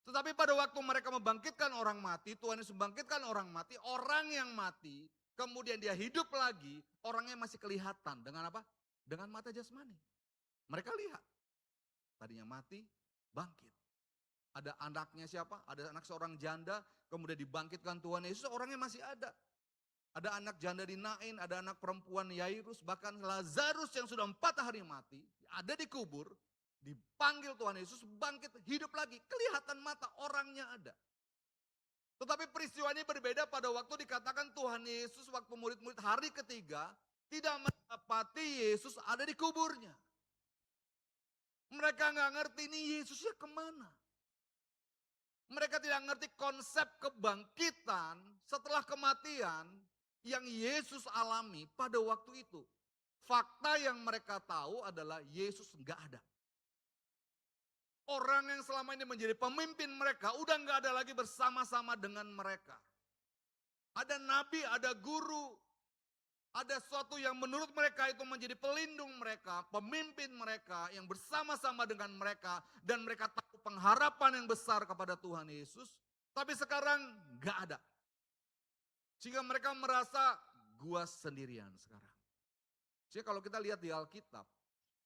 Tetapi pada waktu mereka membangkitkan orang mati, Tuhan Yesus membangkitkan orang mati, orang yang mati, kemudian dia hidup lagi, orangnya masih kelihatan dengan apa? Dengan mata jasmani. Mereka lihat, tadinya mati, bangkit. Ada anaknya siapa? Ada anak seorang janda, kemudian dibangkitkan Tuhan Yesus, orangnya masih ada. Ada anak janda di Nain, ada anak perempuan Yairus, bahkan Lazarus yang sudah 4 hari mati, ada di kubur, dipanggil Tuhan Yesus, bangkit, hidup lagi, kelihatan mata, orangnya ada. Tetapi peristiwa ini berbeda pada waktu dikatakan Tuhan Yesus waktu murid-murid hari ketiga, tidak mendapati Yesus ada di kuburnya. Mereka nggak ngerti ini Yesusnya kemana. Mereka tidak ngerti konsep kebangkitan setelah kematian yang Yesus alami pada waktu itu. Fakta yang mereka tahu adalah Yesus nggak ada. Orang yang selama ini menjadi pemimpin mereka udah nggak ada lagi bersama-sama dengan mereka. Ada nabi, ada guru, ada sesuatu yang menurut mereka itu menjadi pelindung mereka, pemimpin mereka yang bersama-sama dengan mereka. Dan mereka tahu pengharapan yang besar kepada Tuhan Yesus. Tapi sekarang nggak ada. Sehingga mereka merasa gua sendirian sekarang. Jadi kalau kita lihat di Alkitab,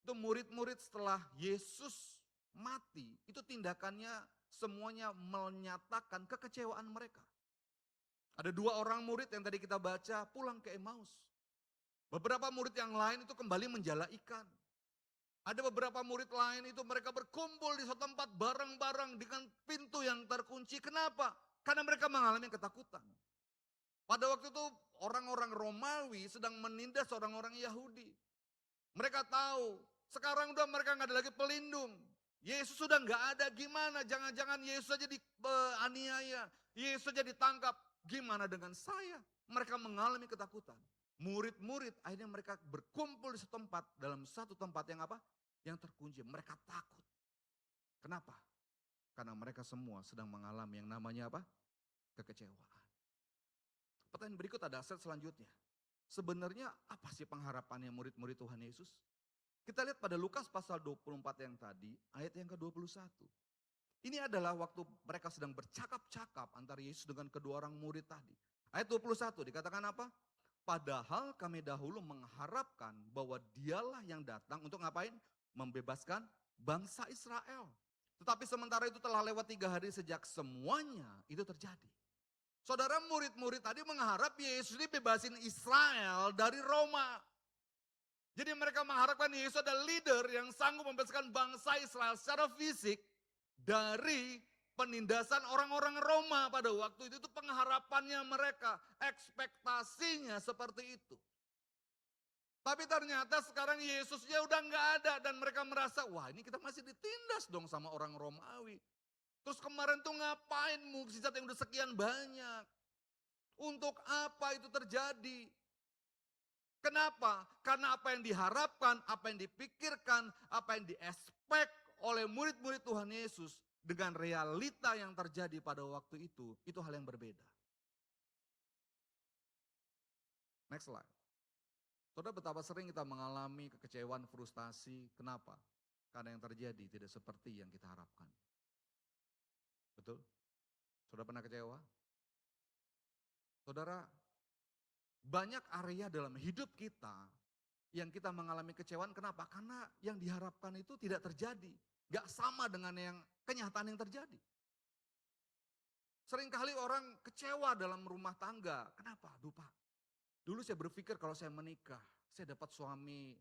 itu murid-murid setelah Yesus mati, itu tindakannya semuanya menyatakan kekecewaan mereka. Ada 2 orang murid yang tadi kita baca pulang ke Emmaus. Beberapa murid yang lain itu kembali menjala ikan. Ada beberapa murid lain itu mereka berkumpul di suatu tempat bareng-bareng dengan pintu yang terkunci. Kenapa? Karena mereka mengalami ketakutan. Pada waktu itu orang-orang Romawi sedang menindas orang-orang Yahudi. Mereka tahu sekarang udah mereka nggak ada lagi pelindung. Yesus sudah nggak ada, gimana? Jangan-jangan Yesus saja dianiaya, Yesus saja ditangkap. Gimana dengan saya? Mereka mengalami ketakutan. Murid-murid akhirnya mereka berkumpul di satu tempat, dalam satu tempat yang apa? Yang terkunci. Mereka takut. Kenapa? Karena mereka semua sedang mengalami yang namanya apa? Kekecewaan. Pertanyaan berikut ada set selanjutnya. Sebenarnya apa sih pengharapannya murid-murid Tuhan Yesus? Kita lihat pada Lukas pasal 24 yang tadi, ayat yang ke-21. Ini adalah waktu mereka sedang bercakap-cakap antara Yesus dengan kedua orang murid tadi. Ayat 21 dikatakan apa? Padahal kami dahulu mengharapkan bahwa dialah yang datang untuk ngapain? Membebaskan bangsa Israel. Tetapi sementara itu telah lewat 3 hari sejak semuanya itu terjadi. Saudara, murid-murid tadi mengharap Yesus ini bebasin Israel dari Roma. Jadi mereka mengharapkan Yesus adalah leader yang sanggup membebaskan bangsa Israel secara fisik dari penindasan orang-orang Roma pada waktu itu. Itu pengharapannya mereka, ekspektasinya seperti itu. Tapi ternyata sekarang Yesusnya udah nggak ada dan mereka merasa, wah ini kita masih ditindas dong sama orang Romawi. Terus kemarin tuh ngapain mukjizat yang udah sekian banyak? Untuk apa itu terjadi? Kenapa? Karena apa yang diharapkan, apa yang dipikirkan, apa yang diespek oleh murid-murid Tuhan Yesus dengan realita yang terjadi pada waktu itu hal yang berbeda. Next slide. Saudara, betapa sering kita mengalami kekecewaan, frustasi. Kenapa? Karena yang terjadi tidak seperti yang kita harapkan. Betul? Saudara pernah kecewa? Saudara, banyak area dalam hidup kita Yang kita mengalami kecewaan, kenapa? Karena yang diharapkan itu tidak terjadi. Gak sama dengan yang kenyataan yang terjadi. Seringkali orang kecewa dalam rumah tangga. Kenapa? Aduh Pak, dulu saya berpikir kalau saya menikah, saya dapat suami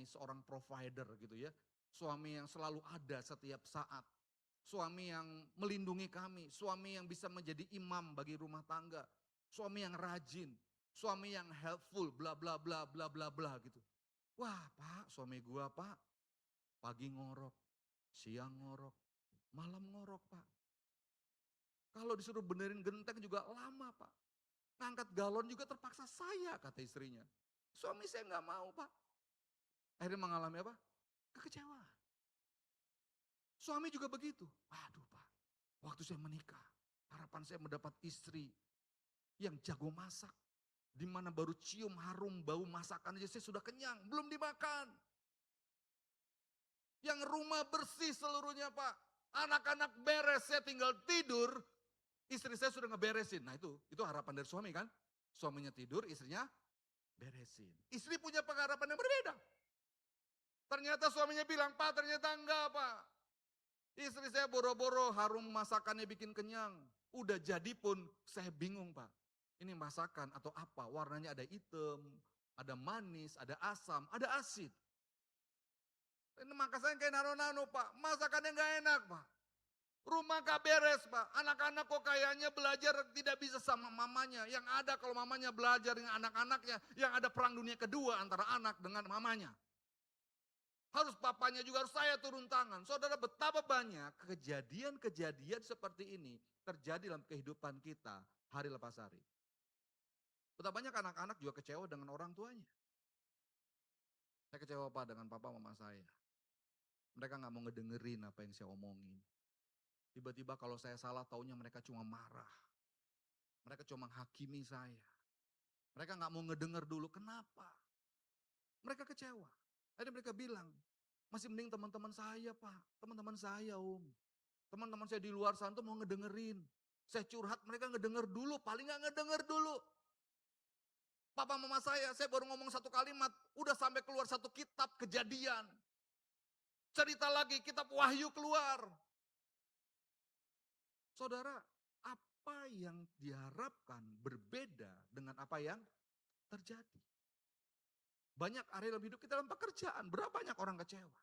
seorang provider gitu ya. Suami yang selalu ada setiap saat. Suami yang melindungi kami, suami yang bisa menjadi imam bagi rumah tangga. Suami yang rajin, suami yang helpful, bla bla bla bla bla bla gitu. Wah Pak, suami gua Pak, pagi ngorok, siang ngorok, malam ngorok Pak. Kalau disuruh benerin genteng juga lama Pak. Ngangkat galon juga terpaksa saya, kata istrinya. Suami saya nggak mau Pak. Akhirnya mengalami apa? Kekecewaan. Suami juga begitu. Aduh Pak, waktu saya menikah, harapan saya mendapat istri yang jago masak. Di mana baru cium harum bau masakan aja saya sudah kenyang, belum dimakan. Yang rumah bersih seluruhnya Pak. Anak-anak beres, saya tinggal tidur, istri saya sudah ngeberesin. Nah itu harapan dari suami kan. Suaminya tidur, istrinya beresin. Istri punya pengharapan yang berbeda. Ternyata suaminya bilang, Pak ternyata enggak Pak. Istri saya boro-boro harum masakannya bikin kenyang. Udah jadi pun saya bingung Pak. Ini masakan atau apa? Warnanya ada hitam, ada manis, ada asam, ada asin. Ini makasanya kayak nano-nano Pak. Masakannya nggak enak Pak. Rumah gak beres Pak. Anak-anak kok kayaknya belajar tidak bisa sama mamanya. Yang ada kalau mamanya belajar dengan anak-anaknya. Yang ada perang dunia kedua antara anak dengan mamanya. Harus papanya juga harus saya turun tangan. Saudara, betapa banyak kejadian-kejadian seperti ini terjadi dalam kehidupan kita hari lepas hari. Betapa banyak anak-anak juga kecewa dengan orang tuanya. Saya kecewa Pak dengan papa mama saya. Mereka gak mau ngedengerin apa yang saya omongin. Tiba-tiba kalau saya salah taunya mereka cuma marah. Mereka cuma menghakimi saya. Mereka gak mau ngedenger dulu, kenapa? Mereka kecewa. Akhirnya mereka bilang, masih mending teman-teman saya Pak. Teman-teman saya Om. Teman-teman saya di luar sana tuh mau ngedengerin. Saya curhat mereka ngedenger dulu, paling gak ngedenger dulu. Papa mama saya baru ngomong satu kalimat, udah sampai keluar satu kitab Kejadian. Cerita lagi, kitab Wahyu keluar. Saudara, apa yang diharapkan berbeda dengan apa yang terjadi. Banyak area dalam hidup kita dalam pekerjaan, berapa banyak orang kecewa.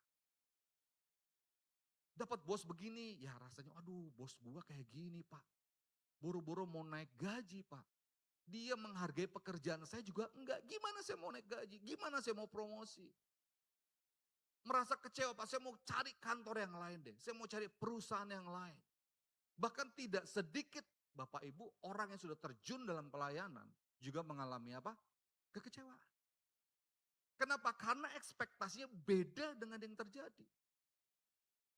Dapat bos begini, ya rasanya aduh bos gua kayak gini Pak. Buru-buru mau naik gaji Pak. Dia menghargai pekerjaan saya juga enggak. Gimana saya mau naik gaji? Gimana saya mau promosi? Merasa kecewa Pak, saya mau cari kantor yang lain deh. Saya mau cari perusahaan yang lain. Bahkan tidak sedikit Bapak Ibu orang yang sudah terjun dalam pelayanan juga mengalami apa? Kekecewaan. Kenapa? Karena ekspektasinya beda dengan yang terjadi.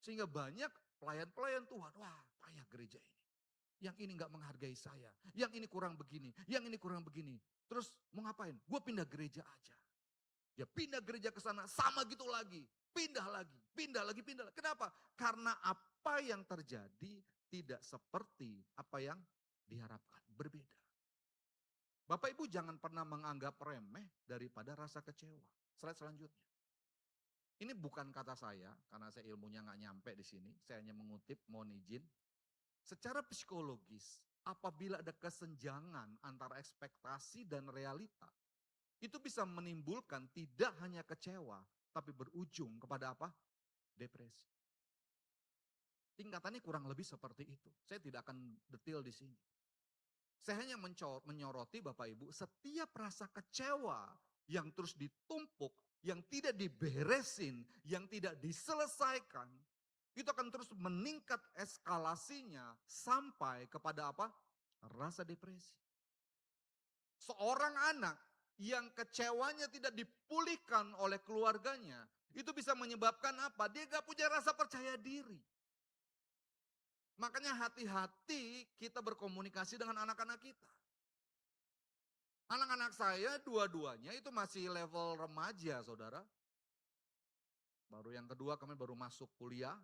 Sehingga banyak pelayan-pelayan Tuhan, wah payah gereja ini. Yang ini gak menghargai saya, yang ini kurang begini, yang ini kurang begini. Terus mau ngapain? Gue pindah gereja aja. Ya pindah gereja ke sana sama gitu lagi. Pindah lagi, pindah lagi, pindah lagi. Kenapa? Karena apa yang terjadi tidak seperti apa yang diharapkan. Berbeda. Bapak Ibu jangan pernah menganggap remeh daripada rasa kecewa. Slide selanjutnya. Ini bukan kata saya, karena saya ilmunya gak nyampe di sini. Saya hanya mengutip, mohon izin. Secara psikologis, apabila ada kesenjangan antara ekspektasi dan realita, itu bisa menimbulkan tidak hanya kecewa, tapi berujung kepada apa? Depresi. Tingkatannya kurang lebih seperti itu. Saya tidak akan detail di sini. Saya hanya menyoroti Bapak Ibu, setiap rasa kecewa yang terus ditumpuk, yang tidak diberesin, yang tidak diselesaikan, itu akan terus meningkat eskalasinya sampai kepada apa? Rasa depresi. Seorang anak yang kecewanya tidak dipulihkan oleh keluarganya, itu bisa menyebabkan apa? Dia gak punya rasa percaya diri. Makanya hati-hati kita berkomunikasi dengan anak-anak kita. Anak-anak saya dua-duanya itu masih level remaja saudara. Baru yang kedua kami baru masuk kuliah.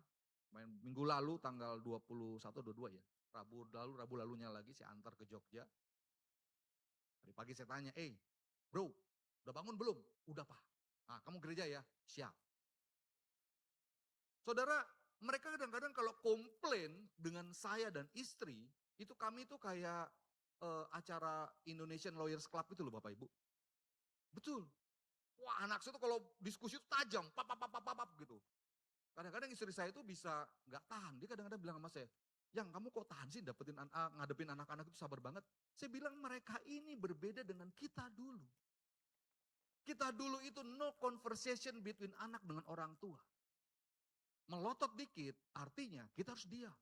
Minggu lalu tanggal 21, 22 ya. Rabu lalunya lagi saya antar ke Jogja. Hari pagi saya tanya, bro udah bangun belum? Udah Pak. Nah, kamu gereja ya? Siap. Saudara, mereka kadang-kadang kalau komplain dengan saya dan istri, itu kami tuh kayak acara Indonesian Lawyers Club itu loh Bapak Ibu. Betul. Wah anak saya tuh kalau diskusi itu tajam, pap gitu. Kadang-kadang istri saya itu bisa nggak tahan. Dia kadang-kadang bilang sama saya, yang kamu kok tahan sih ngadepin anak-anak itu sabar banget. Saya bilang mereka ini berbeda dengan kita dulu. Kita dulu itu no conversation between anak dengan orang tua. Melotot dikit artinya kita harus diam.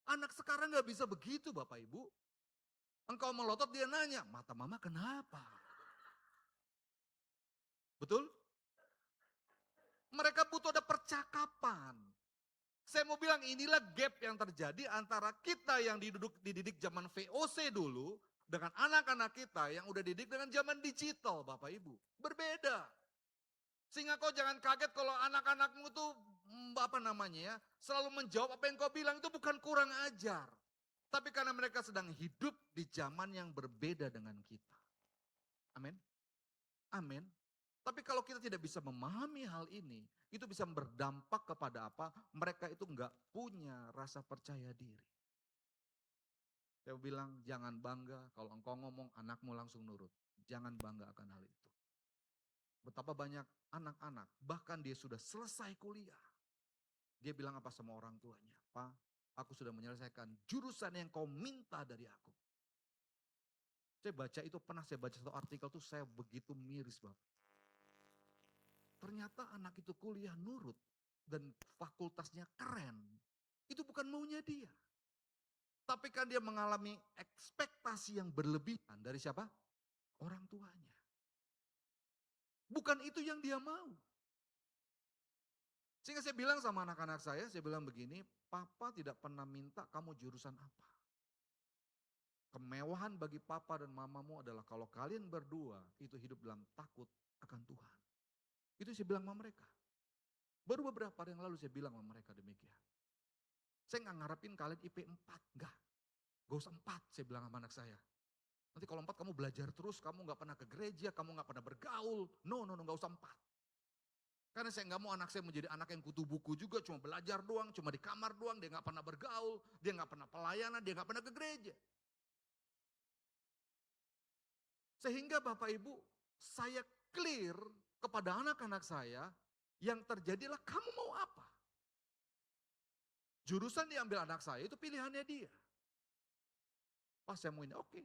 Anak sekarang nggak bisa begitu Bapak Ibu. Engkau melotot dia nanya, mata mama kenapa? Betul? Mereka butuh ada percakapan. Saya mau bilang inilah gap yang terjadi antara kita yang dididik zaman VOC dulu dengan anak-anak kita yang udah dididik dengan zaman digital Bapak Ibu. Berbeda. Sehingga kau jangan kaget kalau anak-anakmu tuh selalu menjawab apa yang kau bilang itu bukan kurang ajar. Tapi karena mereka sedang hidup di zaman yang berbeda dengan kita. Amin. Amin. Tapi kalau kita tidak bisa memahami hal ini, itu bisa berdampak kepada apa? Mereka itu enggak punya rasa percaya diri. Saya bilang jangan bangga kalau engkau ngomong anakmu langsung nurut. Jangan bangga akan hal itu. Betapa banyak anak-anak, bahkan dia sudah selesai kuliah. Dia bilang apa sama orang tuanya? Pak, aku sudah menyelesaikan jurusan yang kau minta dari aku. Saya baca satu artikel tuh saya begitu miris Bapak. Ternyata anak itu kuliah nurut dan fakultasnya keren. Itu bukan maunya dia. Tapi kan dia mengalami ekspektasi yang berlebihan dari siapa? Orang tuanya. Bukan itu yang dia mau. Sehingga saya bilang sama anak-anak saya bilang begini, Papa tidak pernah minta kamu jurusan apa. Kemewahan bagi Papa dan Mamamu adalah kalau kalian berdua itu hidup dalam takut akan Tuhan. Itu saya bilang sama mereka. Baru beberapa hari yang lalu saya bilang sama mereka demikian. Saya nggak ngarepin kalian IP 4, enggak. Gak usah 4, saya bilang sama anak saya. Nanti kalau 4 kamu belajar terus, kamu nggak pernah ke gereja, kamu nggak pernah bergaul. No, nggak usah 4. Karena saya nggak mau anak saya menjadi anak yang kutu buku juga, cuma belajar doang, cuma di kamar doang, dia nggak pernah bergaul, dia nggak pernah pelayanan, dia nggak pernah ke gereja. Sehingga Bapak Ibu, saya clear kepada anak-anak saya, yang terjadilah kamu mau apa? Jurusan diambil anak saya itu pilihannya dia. Pas saya mau ini, oke.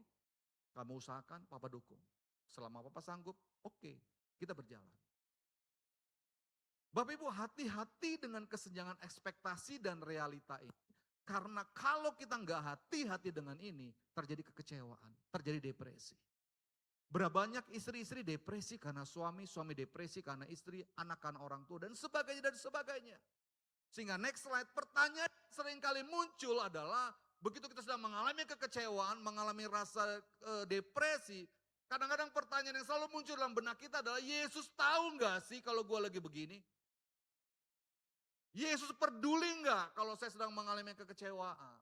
Kamu usahakan, Papa dukung. Selama Papa sanggup, oke, kita berjalan. Bapak Ibu hati-hati dengan kesenjangan ekspektasi dan realita ini. Karena kalau kita nggak hati-hati dengan ini, terjadi kekecewaan, terjadi depresi. Berapa banyak istri-istri depresi karena suami, suami depresi karena istri, anak karena orang tua, dan sebagainya, dan sebagainya. Sehingga next slide, pertanyaan seringkali muncul adalah, begitu kita sedang mengalami kekecewaan, mengalami rasa depresi, kadang-kadang pertanyaan yang selalu muncul dalam benak kita adalah, Yesus tahu nggak sih kalau gue lagi begini? Yesus peduli nggak kalau saya sedang mengalami kekecewaan?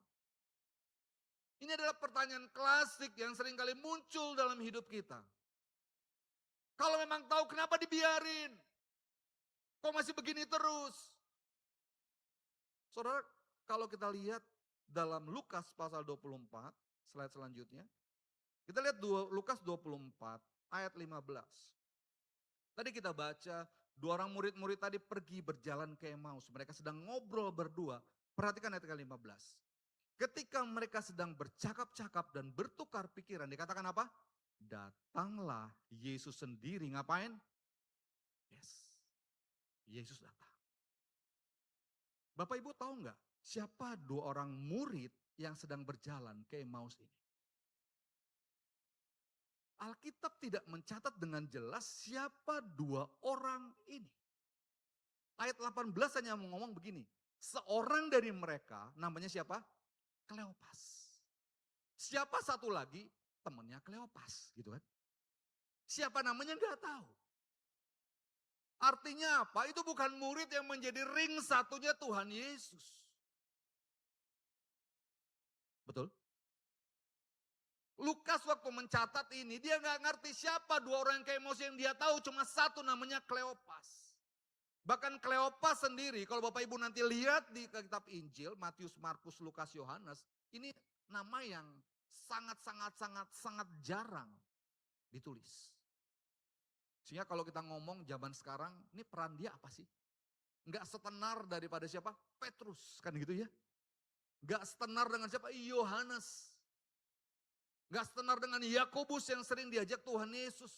Ini adalah pertanyaan klasik yang seringkali muncul dalam hidup kita. Kalau memang tahu, kenapa dibiarin? Kok masih begini terus? Saudara, kalau kita lihat dalam Lukas pasal 24, slide selanjutnya. Kita lihat Lukas 24 ayat 15. Tadi kita baca, 2 orang murid-murid tadi pergi berjalan ke Emmaus. Mereka sedang ngobrol berdua. Perhatikan ayat 15. Ketika mereka sedang bercakap-cakap dan bertukar pikiran, dikatakan apa? Datanglah Yesus sendiri, ngapain? Yes, Yesus datang. Bapak Ibu tahu nggak siapa 2 orang murid yang sedang berjalan ke Emmaus ini? Alkitab tidak mencatat dengan jelas siapa 2 orang ini. Ayat 18 hanya ngomong begini, seorang dari mereka namanya siapa? Kleopas. Siapa satu lagi? Temannya Kleopas, gitu kan. Siapa namanya nggak tahu. Artinya apa? Itu bukan murid yang menjadi ring satunya Tuhan Yesus. Betul? Lukas waktu mencatat ini, dia nggak ngerti siapa dua orang yang ke Emmaus, yang dia tahu cuma satu, namanya Kleopas. Bahkan Kleopas sendiri, kalau Bapak Ibu nanti lihat di kitab Injil, Matius, Markus, Lukas, Yohanes, ini nama yang sangat jarang ditulis. Sehingga kalau kita ngomong zaman sekarang, ini peran dia apa sih? Nggak setenar daripada siapa? Petrus, kan gitu ya. Nggak setenar dengan siapa? Yohanes. Nggak setenar dengan Yakobus yang sering diajak Tuhan Yesus.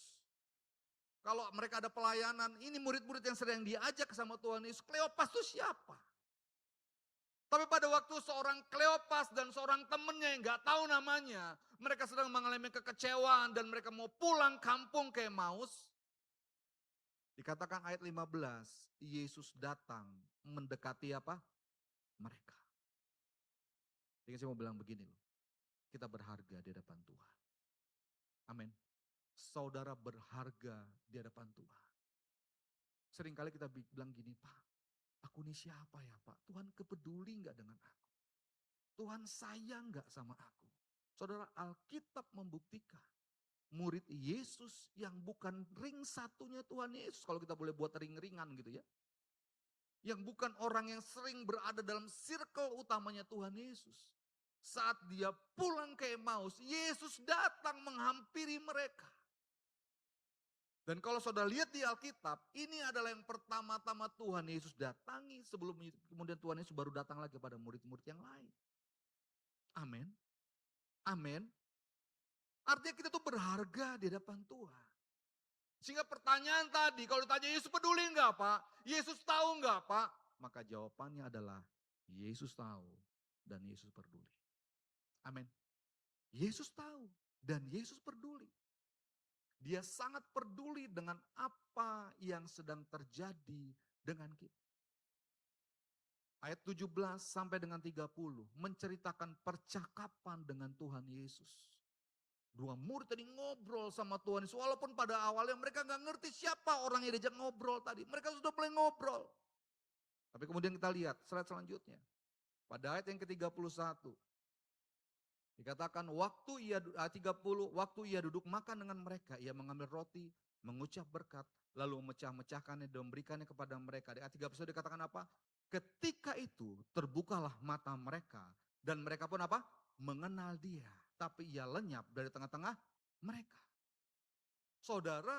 Kalau mereka ada pelayanan, ini murid-murid yang sering diajak sama Tuhan Yesus. Kleopas itu siapa? Tapi pada waktu seorang Kleopas dan seorang temannya yang nggak tahu namanya, mereka sedang mengalami kekecewaan dan mereka mau pulang kampung ke Emmaus. Dikatakan ayat 15, Yesus datang mendekati apa? Mereka. Jadi saya mau bilang begini loh, kita berharga di hadapan Tuhan. Amin. Saudara berharga di hadapan Tuhan. Seringkali kita bilang gini, Pak, aku ini siapa ya Pak? Tuhan kepeduli enggak dengan aku? Tuhan sayang enggak sama aku? Saudara, Alkitab membuktikan murid Yesus yang bukan ring satunya Tuhan Yesus. Kalau kita boleh buat ring-ringan gitu ya. Yang bukan orang yang sering berada dalam circle utamanya Tuhan Yesus. Saat dia pulang ke Emmaus, Yesus datang menghampiri mereka. Dan kalau saudara lihat di Alkitab, ini adalah yang pertama-tama Tuhan Yesus datangi, sebelum kemudian Tuhan Yesus baru datang lagi pada murid-murid yang lain. Amin. Amin. Artinya kita tuh berharga di hadapan Tuhan. Sehingga pertanyaan tadi, kalau ditanya Yesus peduli enggak Pak? Yesus tahu enggak Pak? Maka jawabannya adalah Yesus tahu dan Yesus peduli. Amin. Yesus tahu dan Yesus peduli. Dia sangat peduli dengan apa yang sedang terjadi dengan kita. Ayat 17 sampai dengan 30 menceritakan percakapan dengan Tuhan Yesus. Dua murid tadi ngobrol sama Tuhan Yesus, walaupun pada awalnya mereka nggak ngerti siapa orang yang diajak ngobrol tadi. Mereka sudah mulai ngobrol. Tapi kemudian kita lihat slide selanjutnya. Pada ayat yang ke-31. Dikatakan waktu ia duduk makan dengan mereka, ia mengambil roti, mengucap berkat, lalu memecah-mecahkannya dan memberikannya kepada mereka. Di ayat 31 dikatakan apa? Ketika itu terbukalah mata mereka dan mereka pun apa? Mengenal dia. Tapi ia lenyap dari tengah-tengah mereka. Saudara,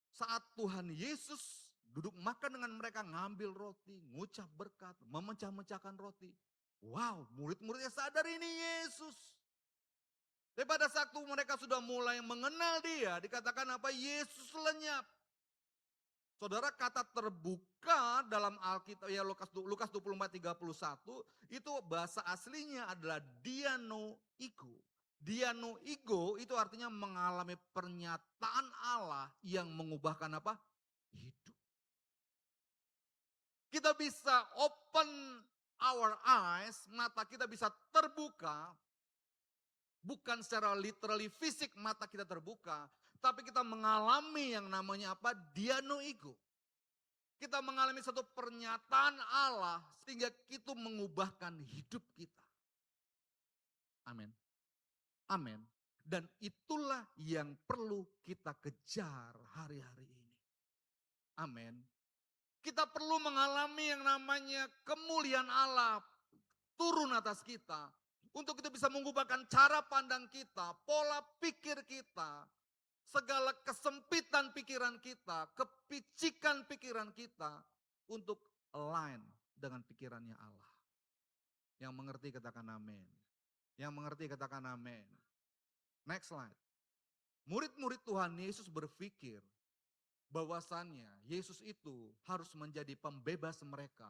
saat Tuhan Yesus duduk makan dengan mereka, ngambil roti, ngucap berkat, memecah-mecahkan roti. Wow, murid-muridnya sadar ini Yesus. Tapi pada saat mereka sudah mulai mengenal dia, dikatakan apa? Yesus lenyap. Saudara, kata terbuka dalam Alkitab, ya Lukas 24:31, itu bahasa aslinya adalah dianoigo. Dianoigo itu artinya mengalami pernyataan Allah yang mengubahkan apa? Hidup. Kita bisa open our eyes, mata kita bisa terbuka, bukan secara literally fisik mata kita terbuka, tapi kita mengalami yang namanya apa? Dianoigo. Kita mengalami satu pernyataan Allah sehingga itu mengubahkan hidup kita. Amin. Amin. Dan itulah yang perlu kita kejar hari-hari ini. Amin. Kita perlu mengalami yang namanya kemuliaan Allah turun atas kita. Untuk kita bisa mengubahkan cara pandang kita, pola pikir kita, segala kesempitan pikiran kita, kepicikan pikiran kita untuk align dengan pikirannya Allah. Yang mengerti katakan amin. Yang mengerti katakan amin. Next slide. Murid-murid Tuhan Yesus berpikir bahwasannya Yesus itu harus menjadi pembebas mereka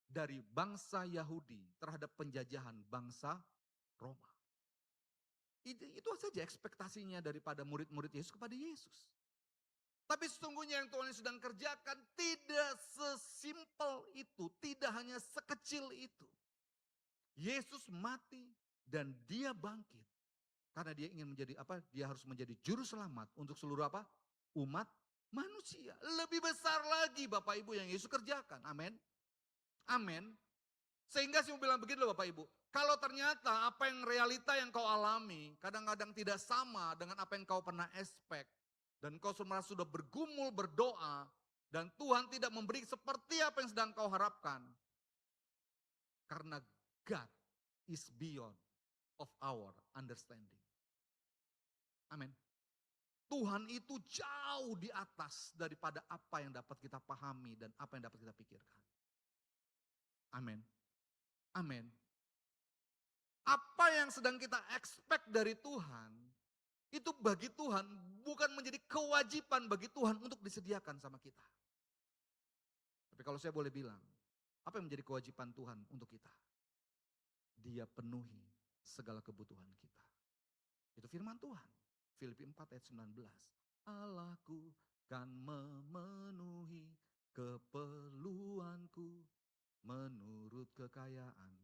dari bangsa Yahudi terhadap penjajahan bangsa Roma. Itu saja ekspektasinya daripada murid-murid Yesus kepada Yesus. Tapi sesungguhnya yang Tuhan sedang kerjakan tidak sesimpel itu, tidak hanya sekecil itu. Yesus mati dan dia bangkit. Karena dia ingin menjadi apa? Dia harus menjadi juru selamat untuk seluruh apa? Umat manusia. Lebih besar lagi Bapak Ibu yang Yesus kerjakan. Amin. Amin. Sehingga saya mau bilang begini loh Bapak Ibu. Kalau ternyata apa yang realita yang kau alami kadang-kadang tidak sama dengan apa yang kau pernah expect. Dan kau sudah bergumul berdoa dan Tuhan tidak memberi seperti apa yang sedang kau harapkan. Karena God is beyond of our understanding. Amin. Tuhan itu jauh di atas daripada apa yang dapat kita pahami dan apa yang dapat kita pikirkan. Amin. Amin. Apa yang sedang kita expect dari Tuhan, itu bagi Tuhan bukan menjadi kewajiban bagi Tuhan untuk disediakan sama kita. Tapi kalau saya boleh bilang, apa yang menjadi kewajiban Tuhan untuk kita? Dia penuhi segala kebutuhan kita. Itu firman Tuhan. Filipi 4 ayat 19. Allahku kan memenuhi keperluanku menurut kekayaan.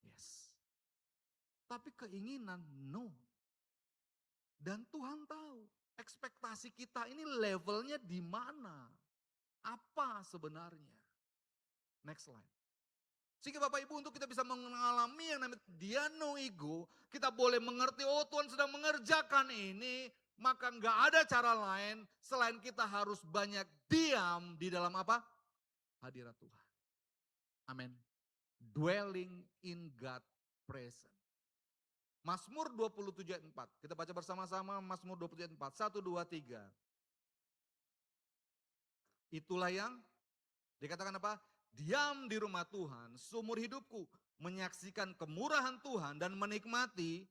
Yes. Tapi keinginan no. Dan Tuhan tahu ekspektasi kita ini levelnya di mana. Apa sebenarnya? Next slide. Sehingga Bapak Ibu untuk kita bisa mengalami yang namanya diano ego, kita boleh mengerti oh Tuhan sedang mengerjakan ini, maka nggak ada cara lain selain kita harus banyak diam di dalam apa? Hadirat Tuhan. Amin. Dwelling in God presence. Mazmur 27 ayat 4. Kita baca bersama-sama Mazmur 27 ayat 4. 1, 2, 3. Itulah yang dikatakan apa? Diam di rumah Tuhan seumur hidupku. Menyaksikan kemurahan Tuhan dan menikmati.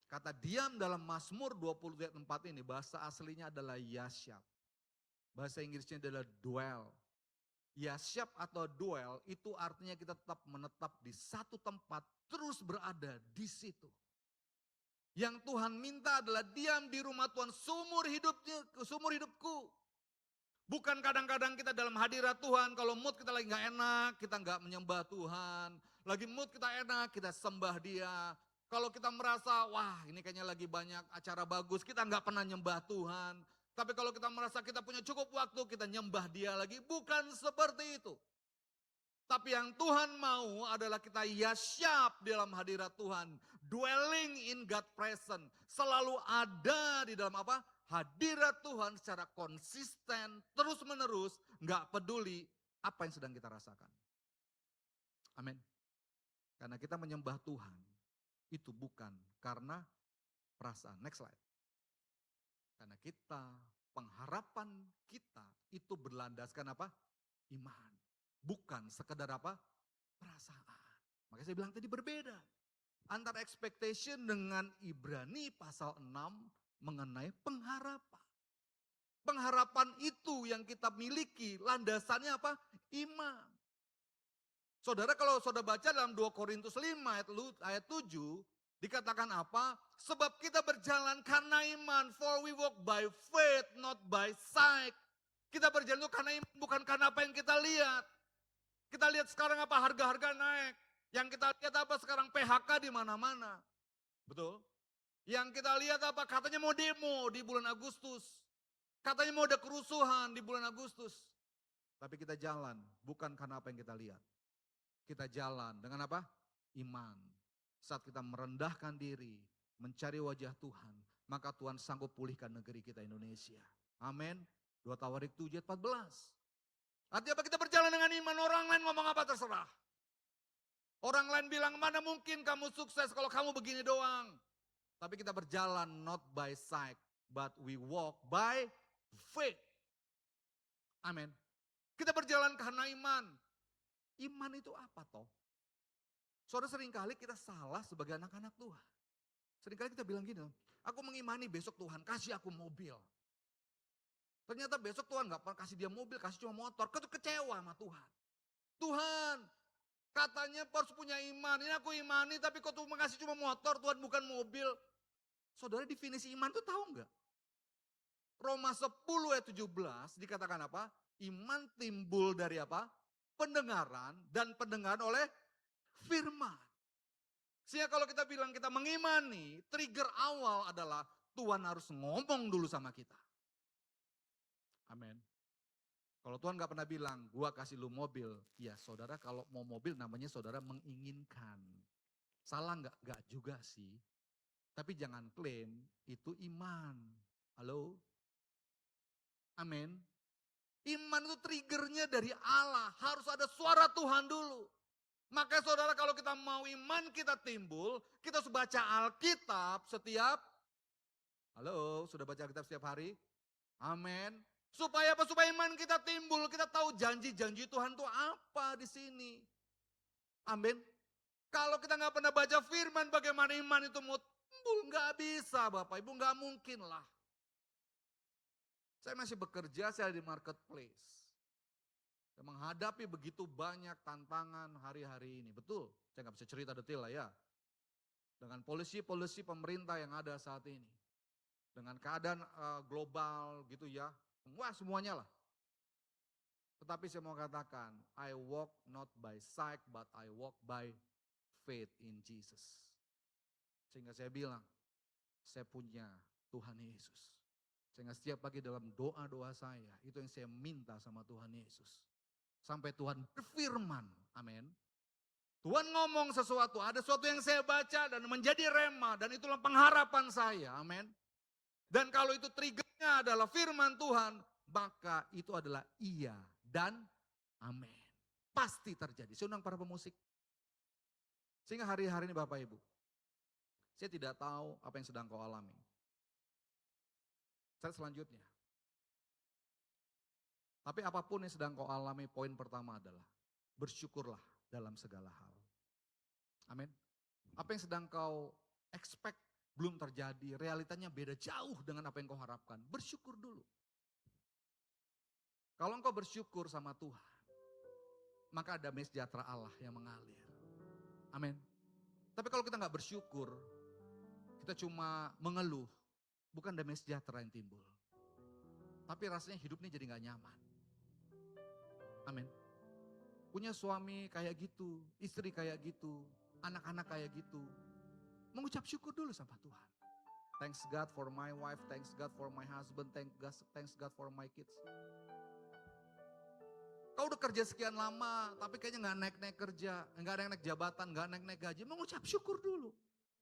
Kata diam dalam Mazmur 20 ayat 4 ini bahasa aslinya adalah yasyab. Bahasa Inggrisnya adalah dwell. Yasyab atau dwell itu artinya kita tetap menetap di satu tempat, terus berada di situ. Yang Tuhan minta adalah diam di rumah Tuhan seumur hidupku. Bukan kadang-kadang kita dalam hadirat Tuhan, kalau mood kita lagi gak enak, kita gak menyembah Tuhan. Lagi mood kita enak, kita sembah Dia. Kalau kita merasa, wah ini kayaknya lagi banyak acara bagus, kita gak pernah nyembah Tuhan. Tapi kalau kita merasa kita punya cukup waktu, kita nyembah Dia lagi. Bukan seperti itu. Tapi yang Tuhan mau adalah kita yasyab di dalam hadirat Tuhan. Dwelling in God present. Selalu ada di dalam apa? Hadirat Tuhan secara konsisten, terus menerus. Gak peduli apa yang sedang kita rasakan. Amin. Karena kita menyembah Tuhan. Itu bukan karena perasaan. Next slide. Karena kita, pengharapan kita itu berlandaskan apa? Iman. Bukan sekedar apa? Perasaan. Makanya saya bilang tadi berbeda. Antara expectation dengan Ibrani pasal 6 mengenai pengharapan. Pengharapan itu yang kita miliki landasannya apa? Iman. Saudara kalau saudara baca dalam 2 Korintus 5 ayat 7. Dikatakan apa? Sebab kita berjalan karena iman. For we walk by faith, not by sight. Kita berjalan itu karena iman, bukan karena apa yang kita lihat. Kita lihat sekarang apa? Harga-harga naik. Yang kita lihat apa sekarang? PHK di mana-mana. Betul? Yang kita lihat apa? Katanya mau demo di bulan Agustus. Katanya mau ada kerusuhan di bulan Agustus. Tapi kita jalan bukan karena apa yang kita lihat. Kita jalan dengan apa? Iman. Saat kita merendahkan diri, mencari wajah Tuhan, maka Tuhan sanggup pulihkan negeri kita Indonesia. Amin. 2 Tawarik 7 ayat 14. Artinya apa? Kita berjalan dengan iman, orang lain ngomong apa terserah. Orang lain bilang mana mungkin kamu sukses kalau kamu begini doang. Tapi kita berjalan not by sight, but we walk by faith. Amin. Kita berjalan karena iman. Iman itu apa toh? Saudara seringkali kita salah sebagai anak-anak Tuhan. Seringkali kita bilang gini, aku mengimani besok Tuhan kasih aku mobil. Ternyata besok Tuhan gak pernah kasih dia mobil, kasih cuma motor. Kau tuh kecewa sama Tuhan. Tuhan, katanya harus punya iman. Ini aku imani tapi kau tuh mengasih cuma motor, Tuhan bukan mobil. Saudara definisi iman tuh tahu gak? Roma 10 ayat 17 dikatakan apa? Iman timbul dari apa? Pendengaran dan pendengaran oleh firman. Sehingga kalau kita bilang kita mengimani, trigger awal adalah Tuhan harus ngomong dulu sama kita. Amin. Kalau Tuhan gak pernah bilang, gua kasih lu mobil. Ya saudara kalau mau mobil namanya saudara menginginkan. Salah nggak? Nggak juga sih. Tapi jangan klaim itu iman. Halo? Amin. Iman itu triggernya dari Allah. Harus ada suara Tuhan dulu. Maka saudara kalau kita mau iman kita timbul, kita harus baca Alkitab setiap. Halo, sudah baca Alkitab setiap hari? Amin. Supaya apa? Supaya iman kita timbul, kita tahu janji-janji Tuhan itu apa di sini. Amin. Kalau kita nggak pernah baca firman, bagaimana iman itu mau timbul? Nggak bisa Bapak Ibu, nggak mungkin lah. Saya masih bekerja, saya di marketplace. Saya menghadapi begitu banyak tantangan hari-hari ini. Betul, saya nggak bisa cerita detail lah ya. Dengan polisi-polisi pemerintah yang ada saat ini. Dengan keadaan global gitu ya. Wah semuanya lah. Tetapi saya mau katakan, I walk not by sight, but I walk by faith in Jesus. Sehingga saya bilang, saya punya Tuhan Yesus. Sehingga setiap pagi dalam doa-doa saya, itu yang saya minta sama Tuhan Yesus. Sampai Tuhan berfirman, amin. Tuhan ngomong sesuatu, ada sesuatu yang saya baca dan menjadi rema, dan itulah pengharapan saya, amin. Dan kalau itu triggernya adalah firman Tuhan, maka itu adalah iya dan amin. Pasti terjadi. Saya undang para pemusik. Sehingga hari-hari ini Bapak Ibu, saya tidak tahu apa yang sedang kau alami. Selanjutnya. Tapi apapun yang sedang kau alami, poin pertama adalah bersyukurlah dalam segala hal. Amin. Apa yang sedang kau expect belum terjadi, realitanya beda jauh dengan apa yang kau harapkan. Bersyukur dulu. Kalau engkau bersyukur sama Tuhan, maka ada damai sejahtera Allah yang mengalir. Amin. Tapi kalau kita nggak bersyukur, kita cuma mengeluh, bukan damai sejahtera yang timbul. Tapi rasanya hidup ini jadi nggak nyaman. Amin. Punya suami kayak gitu, istri kayak gitu, anak-anak kayak gitu. Mengucap syukur dulu sama Tuhan. Thanks God for my wife, thanks God for my husband, thanks God for my kids. Kau udah kerja sekian lama, tapi kayaknya nggak naik-naik kerja, nggak naik-naik jabatan, nggak naik-naik gaji. Mengucap syukur dulu.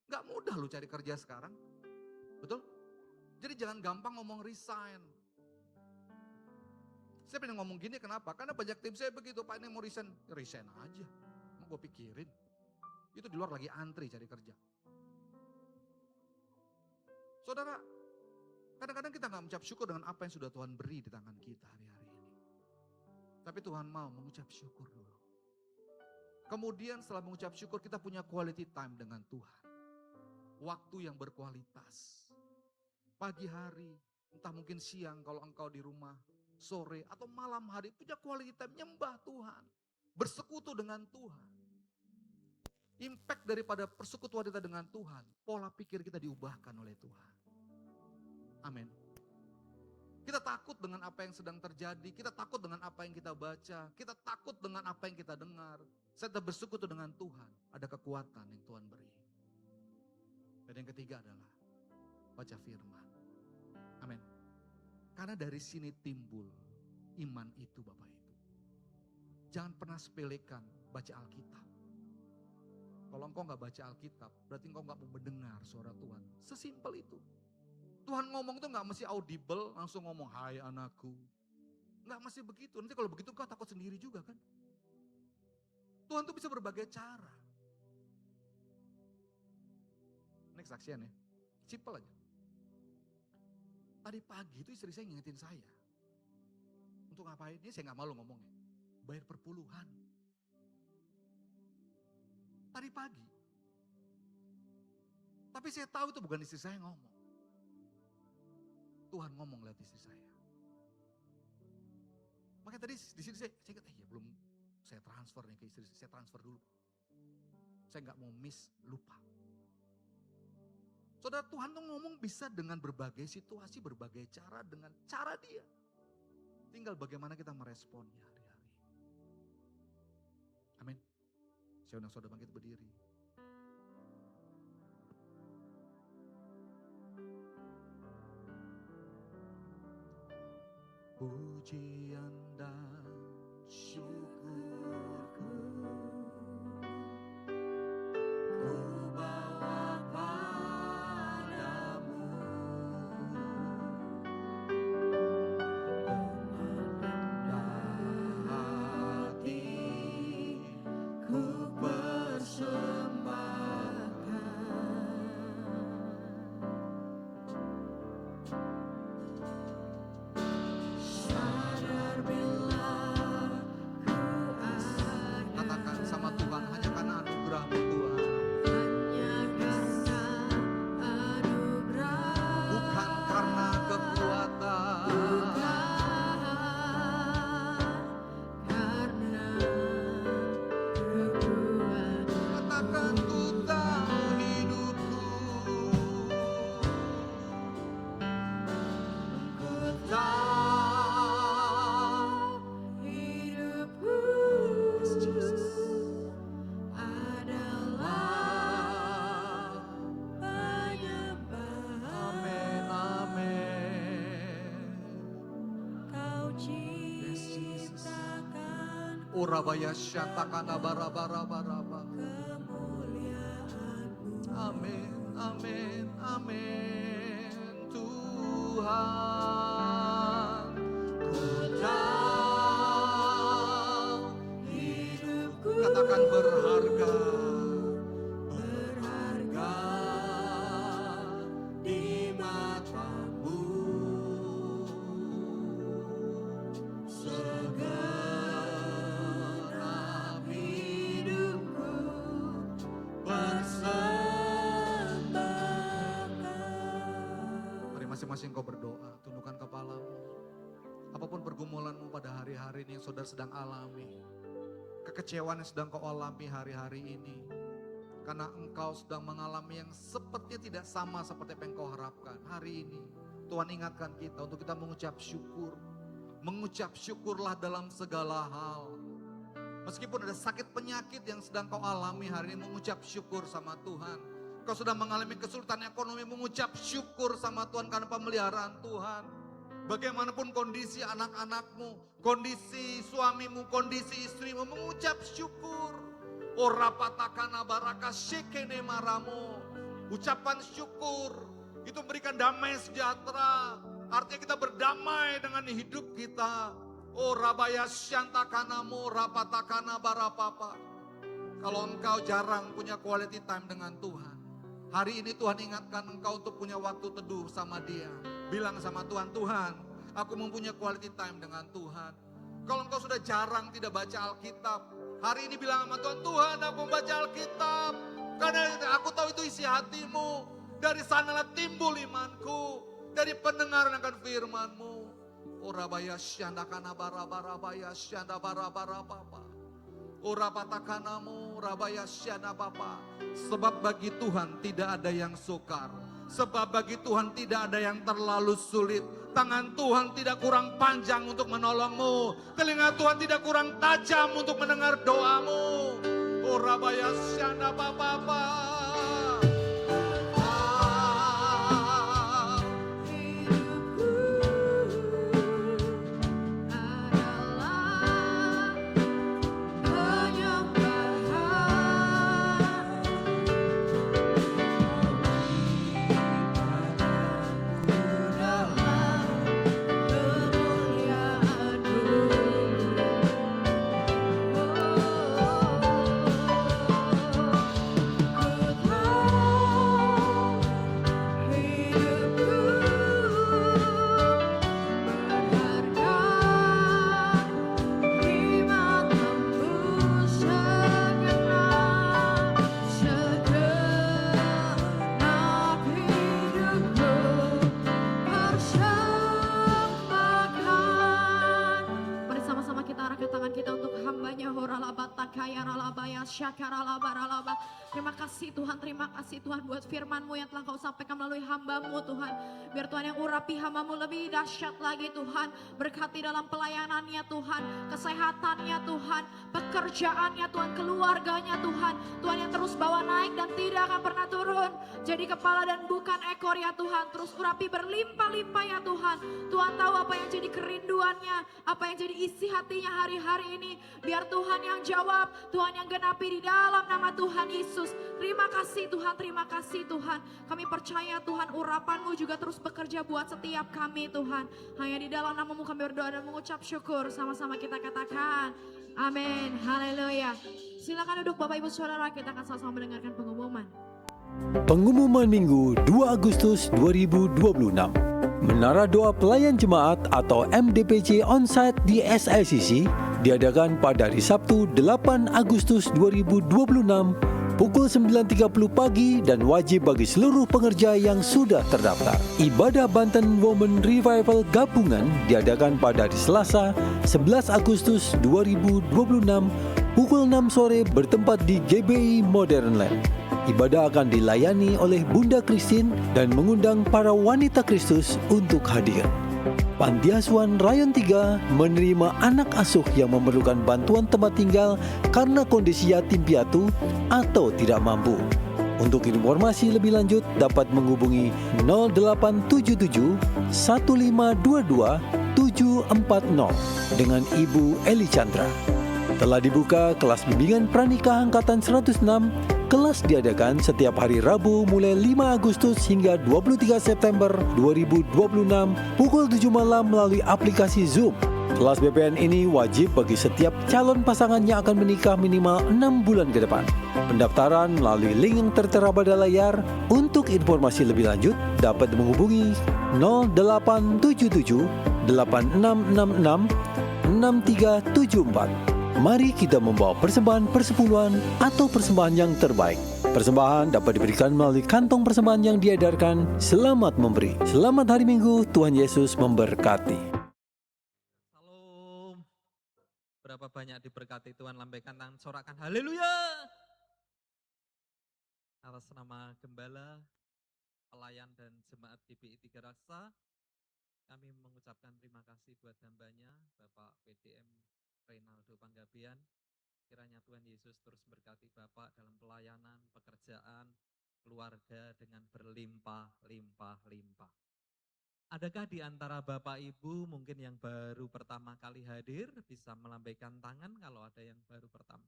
Nggak mudah lu cari kerja sekarang. Betul? Jadi jangan gampang ngomong resign. Saya pengen ngomong gini kenapa? Karena banyak tim saya begitu, Pak ini mau resign. Ya resign aja. Mau gue pikirin. Itu di luar lagi antri cari kerja. Saudara, kadang-kadang kita nggak mengucap syukur dengan apa yang sudah Tuhan beri di tangan kita hari-hari ini. Tapi Tuhan mau mengucap syukur dulu. Kemudian setelah mengucap syukur kita punya quality time dengan Tuhan. Waktu yang berkualitas. Pagi hari, entah mungkin siang kalau engkau di rumah, sore atau malam hari punya quality time nyembah Tuhan. Bersekutu dengan Tuhan. Impact daripada persekutuan kita dengan Tuhan, pola pikir kita diubahkan oleh Tuhan. Amin. Kita takut dengan apa yang sedang terjadi, kita takut dengan apa yang kita baca, kita takut dengan apa yang kita dengar. Saya bersekutu dengan Tuhan, ada kekuatan yang Tuhan beri. Dan yang ketiga adalah baca firman. Amin. Karena dari sini timbul iman itu Bapak Ibu. Jangan pernah sepelekan baca Alkitab. Kalau engkau gak baca Alkitab, berarti engkau gak mau mendengar suara Tuhan. Sesimpel itu. Tuhan ngomong itu gak mesti audible, langsung ngomong, hai anakku. Gak mesti begitu, nanti kalau begitu engkau takut sendiri juga kan. Tuhan tuh bisa berbagai cara. Ini kesaksian ya, simple aja. Tadi pagi itu istri saya ngingetin saya. Untuk ngapain? Ini saya gak malu ngomongnya. Bayar perpuluhan. Tadi pagi. Tapi saya tahu itu bukan istri saya ngomong. Tuhan ngomong lewat istri saya. Makanya tadi di sini saya ingat, ya belum saya transfer nih ke istri saya transfer dulu. Saya nggak mau miss, lupa. Saudara, Tuhan tuh ngomong bisa dengan berbagai situasi, berbagai cara, dengan cara dia. Tinggal bagaimana kita meresponnya hari-hari. Amin. Saya undang saudara bangkit berdiri. pujian dan syukurku ku bawa padamu dengan hati ku sadar bila ku katakan sama Tuhan, hanya karena anugerah-Mu Tuhan, hanya karena anugerah, bukan karena kekuatan. karena kekuatan. Katakan ku tahu hidupku, ku tahu Hidupku adalah penyembahan. amin, amin. Kau ciptakan Urabaya syatakana baraba. kemuliaan-Mu. Amin, amin, amin. Tuhan, ku tahu Hidupku katakan berharga, berharga di mata-Mu. Segenap hidupku mari masing-masing kau berdoa, tundukkan kepalamu. Apapun pergumulanmu pada hari-hari ini yang saudara sedang alami, kekecewaan yang sedang kau alami hari-hari ini, karena engkau sedang mengalami yang sepertinya tidak sama seperti apa yang kau harapkan. Hari ini Tuhan ingatkan kita untuk kita mengucap syukur. Mengucap syukurlah dalam segala hal. Meskipun ada sakit penyakit yang sedang kau alami hari ini, mengucap syukur sama Tuhan. Kau sudah mengalami kesulitan ekonomi, mengucap syukur sama Tuhan karena pemeliharaan Tuhan. Bagaimanapun kondisi anak-anakmu, kondisi suamimu, kondisi istrimu, mengucap syukur. Orapatakana baraka shekene maramu. Ucapan syukur itu memberikan damai sejahtera. Artinya kita berdamai dengan hidup kita. Oh rabaya syantakanamu rapatakana barapapa. Kalau engkau jarang punya quality time dengan Tuhan, hari ini Tuhan ingatkan engkau untuk punya waktu teduh sama Dia. Bilang sama Tuhan, Tuhan, aku mempunyai quality time dengan Tuhan. Kalau engkau sudah jarang tidak baca Alkitab, hari ini bilang sama Tuhan, Tuhan aku membaca Alkitab. Karena aku tahu itu isi hatimu. Dari sanalah timbul imanku. Dari pendengaran akan firman-Mu. Orabaya syandakana barabaya syanda barabapa. Orapatakanamu rabaya syanda bapa. Sebab bagi Tuhan tidak ada yang sukar. Sebab bagi Tuhan tidak ada yang terlalu sulit. Tangan Tuhan tidak kurang panjang untuk menolongmu. Telinga Tuhan tidak kurang tajam untuk mendengar doamu. Orabaya syanda bapa. Tangan kita untuk hambanya horalaba takaya ralaba ya syakara laba ralaba Terima kasih Tuhan buat firman-Mu yang telah Kau sampaikan melalui hamba-Mu Tuhan. Biar Tuhan yang urapi hamba-Mu lebih dahsyat lagi Tuhan. Berkati dalam pelayanannya Tuhan, kesehatannya Tuhan, pekerjaannya Tuhan, keluarganya Tuhan. Tuhan yang terus bawa naik dan tidak akan pernah turun. Jadi kepala dan bukan ekor ya Tuhan. Terus urapi berlimpah-limpah ya Tuhan. Tuhan tahu apa yang jadi kerinduannya, apa yang jadi isi hatinya hari-hari ini. Biar Tuhan yang jawab, Tuhan yang genapi di dalam nama Tuhan Yesus. Terima kasih Tuhan, terima kasih Tuhan. Kami percaya Tuhan urapan-Mu juga terus bekerja buat setiap kami Tuhan. Hanya di dalam nama-Mu kami berdoa dan mengucap syukur. Sama-sama kita katakan amin, haleluya. Silakan duduk Bapak Ibu Saudara, kita akan sama-sama mendengarkan pengumuman. Pengumuman Minggu 2 Agustus 2026. Menara Doa Pelayan Jemaat atau MDPJ Onsite di SICC diadakan pada hari Sabtu 8 Agustus 2026 pukul 9.30 pagi dan wajib bagi seluruh pengerja yang sudah terdaftar. Ibadah Banten Women Revival Gabungan diadakan pada hari Selasa 11 Agustus 2026 pukul 6 sore bertempat di GBI Modern Land. Ibadah akan dilayani oleh Bunda Christine dan mengundang para wanita Kristus untuk hadir. Panti Asuhan Rayon 3 menerima anak asuh yang memerlukan bantuan tempat tinggal karena kondisi yatim piatu atau tidak mampu. Untuk informasi lebih lanjut dapat menghubungi 0877 1522 740 dengan Ibu Eli Chandra. Telah dibuka kelas bimbingan pranikah angkatan 106. Kelas diadakan setiap hari Rabu mulai 5 Agustus hingga 23 September 2026 pukul 7 malam melalui aplikasi Zoom. Kelas BPN ini wajib bagi setiap calon pasangan yang akan menikah minimal 6 bulan ke depan. Pendaftaran melalui link yang tertera pada layar. Untuk informasi lebih lanjut dapat menghubungi 0877 8666 6374. Mari kita membawa persembahan persepuluhan atau persembahan yang terbaik. Persembahan dapat diberikan melalui kantong persembahan yang diedarkan. Selamat memberi. Selamat hari Minggu, Tuhan Yesus memberkati. Salam. Berapa banyak diberkati Tuhan, lambaikan tangan, sorakan haleluya. Atas nama Gembala, pelayan dan jemaat GBI Tiga Raksa, kami mengucapkan terima kasih buat hambanya, Bapak PDM Reynaldo Panggabean. Kiranya Tuhan Yesus terus berkati Bapak dalam pelayanan, pekerjaan, keluarga dengan berlimpah-limpah-limpah. Adakah di antara Bapak Ibu mungkin yang baru pertama kali hadir bisa melambaikan tangan kalau ada yang baru pertama?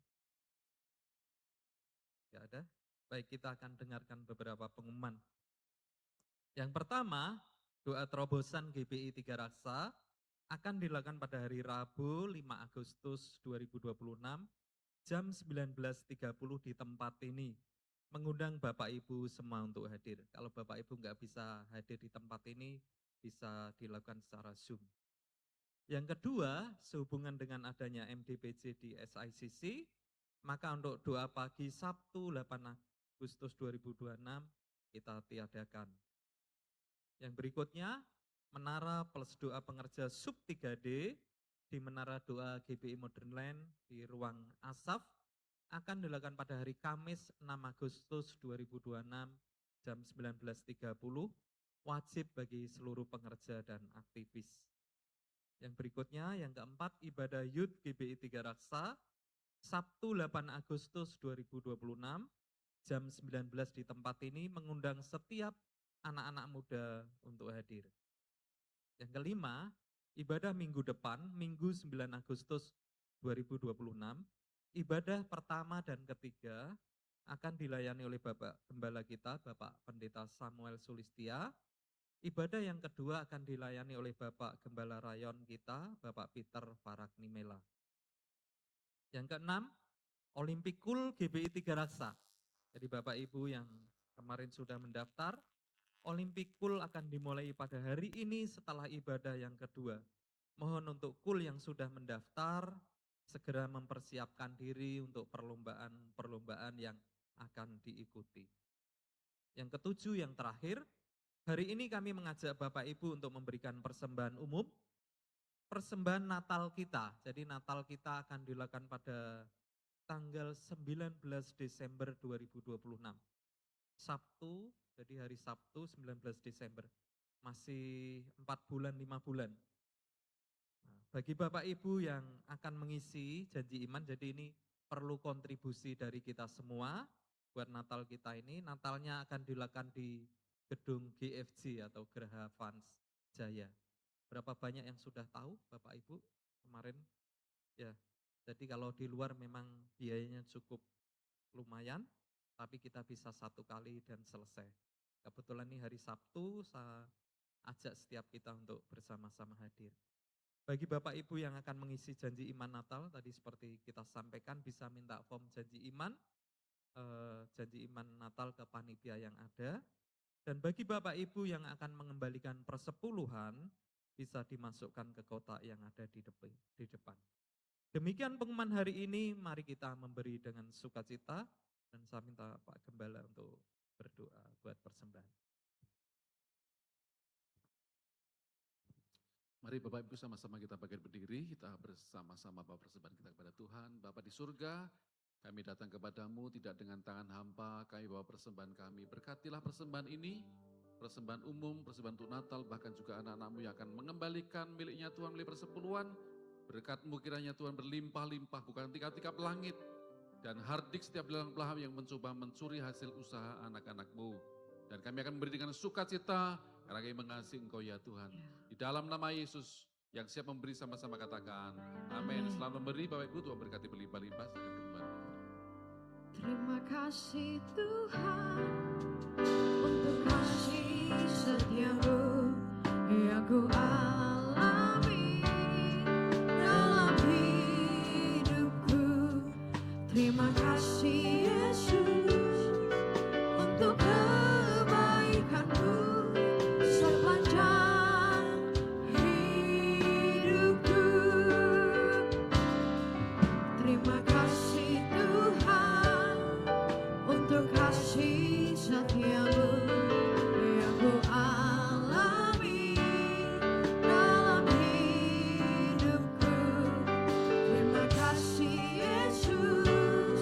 Tidak ada? Baik, kita akan dengarkan beberapa pengumuman. Yang pertama, doa terobosan GBI Tiga Raksa akan dilakukan pada hari Rabu 5 Agustus 2026 jam 19.30 di tempat ini. Mengundang Bapak Ibu semua untuk hadir. Kalau Bapak Ibu nggak bisa hadir di tempat ini, bisa dilakukan secara Zoom. Yang kedua, sehubungan dengan adanya MDPJ di SICC, maka untuk doa pagi Sabtu 8 Agustus 2026 kita tiadakan. Yang berikutnya, Menara plus doa pengerja sub 3D di Menara Doa GBI Modern Land di ruang Asaf akan dilakukan pada hari Kamis 6 Agustus 2026 jam 19.30, wajib bagi seluruh pengerja dan aktivis. Yang berikutnya, yang keempat, ibadah Youth GBI Tiga Raksa Sabtu 8 Agustus 2026 jam 19 di tempat ini mengundang setiap anak-anak muda untuk hadir. Yang kelima, ibadah minggu depan, Minggu 9 Agustus 2026, ibadah pertama dan ketiga akan dilayani oleh Bapak Gembala kita, Bapak Pendeta Samuel Sulistia. Ibadah yang kedua akan dilayani oleh Bapak Gembala Rayon kita, Bapak Peter Faraknimela. Yang keenam, Olimpikul GBI Tiga Raksa. Jadi Bapak Ibu yang kemarin sudah mendaftar, Olimpikul akan dimulai pada hari ini setelah ibadah yang kedua. Mohon untuk kul yang sudah mendaftar, segera mempersiapkan diri untuk perlombaan yang akan diikuti. Yang ketujuh, yang terakhir, hari ini kami mengajak Bapak Ibu untuk memberikan persembahan umum, persembahan Natal kita. Jadi Natal kita akan dilakukan pada tanggal 19 Desember 2026. Sabtu, jadi hari Sabtu 19 Desember. Masih 4 bulan, 5 bulan. Nah, bagi Bapak Ibu yang akan mengisi janji iman, jadi ini perlu kontribusi dari kita semua buat Natal kita ini. Natalnya akan dilakukan di gedung GFJ atau Geraha Fans Jaya. Berapa banyak yang sudah tahu Bapak Ibu kemarin? Ya, jadi kalau di luar memang biayanya cukup lumayan, tapi kita bisa satu kali dan selesai. Kebetulan ini hari Sabtu, saya ajak setiap kita untuk bersama-sama hadir. Bagi Bapak Ibu yang akan mengisi janji iman Natal, tadi seperti kita sampaikan bisa minta form janji iman Natal ke panitia yang ada. Dan bagi Bapak Ibu yang akan mengembalikan persepuluhan, bisa dimasukkan ke kotak yang ada di depan. Demikian pengumuman hari ini, mari kita memberi dengan sukacita, dan saya minta Pak Gembala untuk berdoa buat persembahan. Mari Bapak Ibu sama-sama kita bangkit berdiri, kita bersama-sama bawa persembahan kita kepada Tuhan. Bapa di surga, kami datang kepadamu tidak dengan tangan hampa, kami bawa persembahan kami. Berkatilah persembahan ini, persembahan umum, persembahan untuk Natal, bahkan juga anak-anakmu yang akan mengembalikan miliknya Tuhan melalui persepuluhan. Berkat-Mu kiranya Tuhan berlimpah-limpah, bukan tikap-tikap langit, dan hardik setiap belalang-belalang yang mencoba mencuri hasil usaha anak-anak-Mu. Dan kami akan memberi dengan sukacita, karena kami mengasihi Engkau ya Tuhan. Di dalam nama Yesus, yang siap memberi sama-sama katakan, amin. Selamat memberi Bapak Ibu, Tuhan berkati berlimpah-limpah. Terima kasih Tuhan untuk kasih setiamu yang ku alami dalam hidupku. Terima kasih Yesus untuk kebaikan-Mu sepanjang hidupku. Terima kasih Tuhan untuk kasih setiamu yang ku alami dalam hidupku. Terima kasih Yesus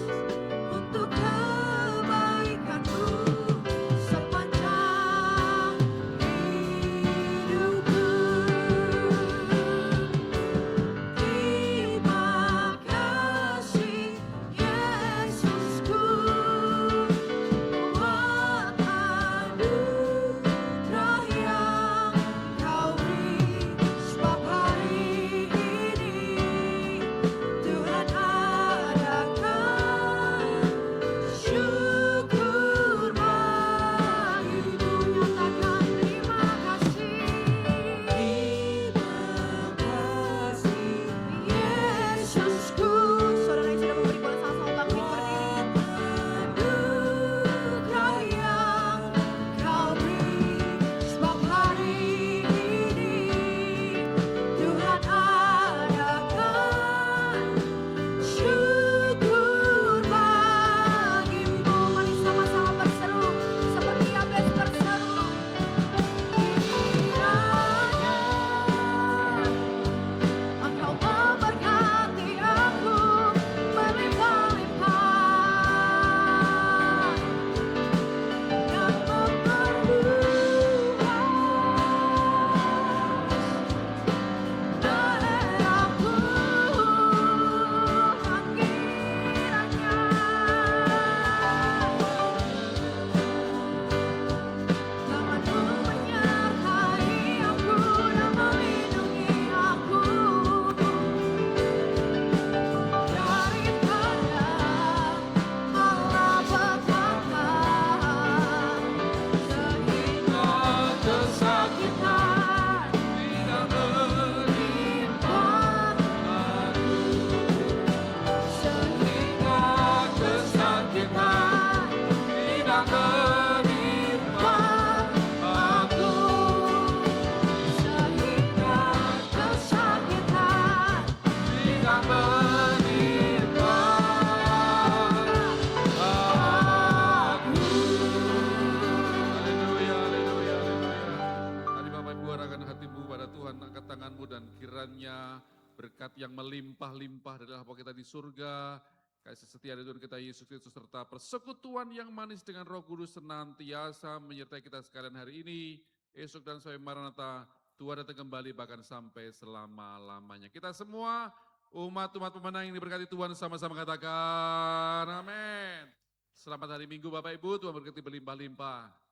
untuk kebaikan-Mu sepanjang hidupku. Terima kasih Yesusku buat anugerah yang Kau beri, sebab hari ini Tuhan adakan syukur bagimu. Nyatakan terima kasih. Terima kasih Yesusku. Saudara yang sudah memberi, boleh sama-sama bangkit berdiri. Anugerah yang Kau beri, sebab hari ini Tuhan adakan syukur bagimu. Mari sama-sama berseru seperti Yabes berseru. Kiranya Engkau memberkati aku berlimpah-limpah dan memperluas daerahku. Kiranya tangan-Mu menyertai aku dan melindungi aku daripada malapetaka, sehingga kesakitan tidak menimpa aku, sehingga kesakitan tidak menimpa aku, sehingga kesakitan tidak menimpa aku. Haleluya, haleluya, haleluya. Mari Bapak Ibu arahkan hatimu pada Tuhan, angkat tanganmu dan kiranya berkat yang melimpah-limpah dari Bapa kita di surga, kasih setia dari Tuhan kita Yesus Kristus serta persekutuan yang manis dengan Roh Kudus senantiasa menyertai kita sekalian hari ini, esok dan sampai Maranatha, Tuhan datang kembali bahkan sampai selama-lamanya. Kita semua umat-umat pemenang yang diberkati Tuhan sama-sama katakan amin. Selamat hari Minggu Bapak Ibu, Tuhan berkati berlimpah-limpah.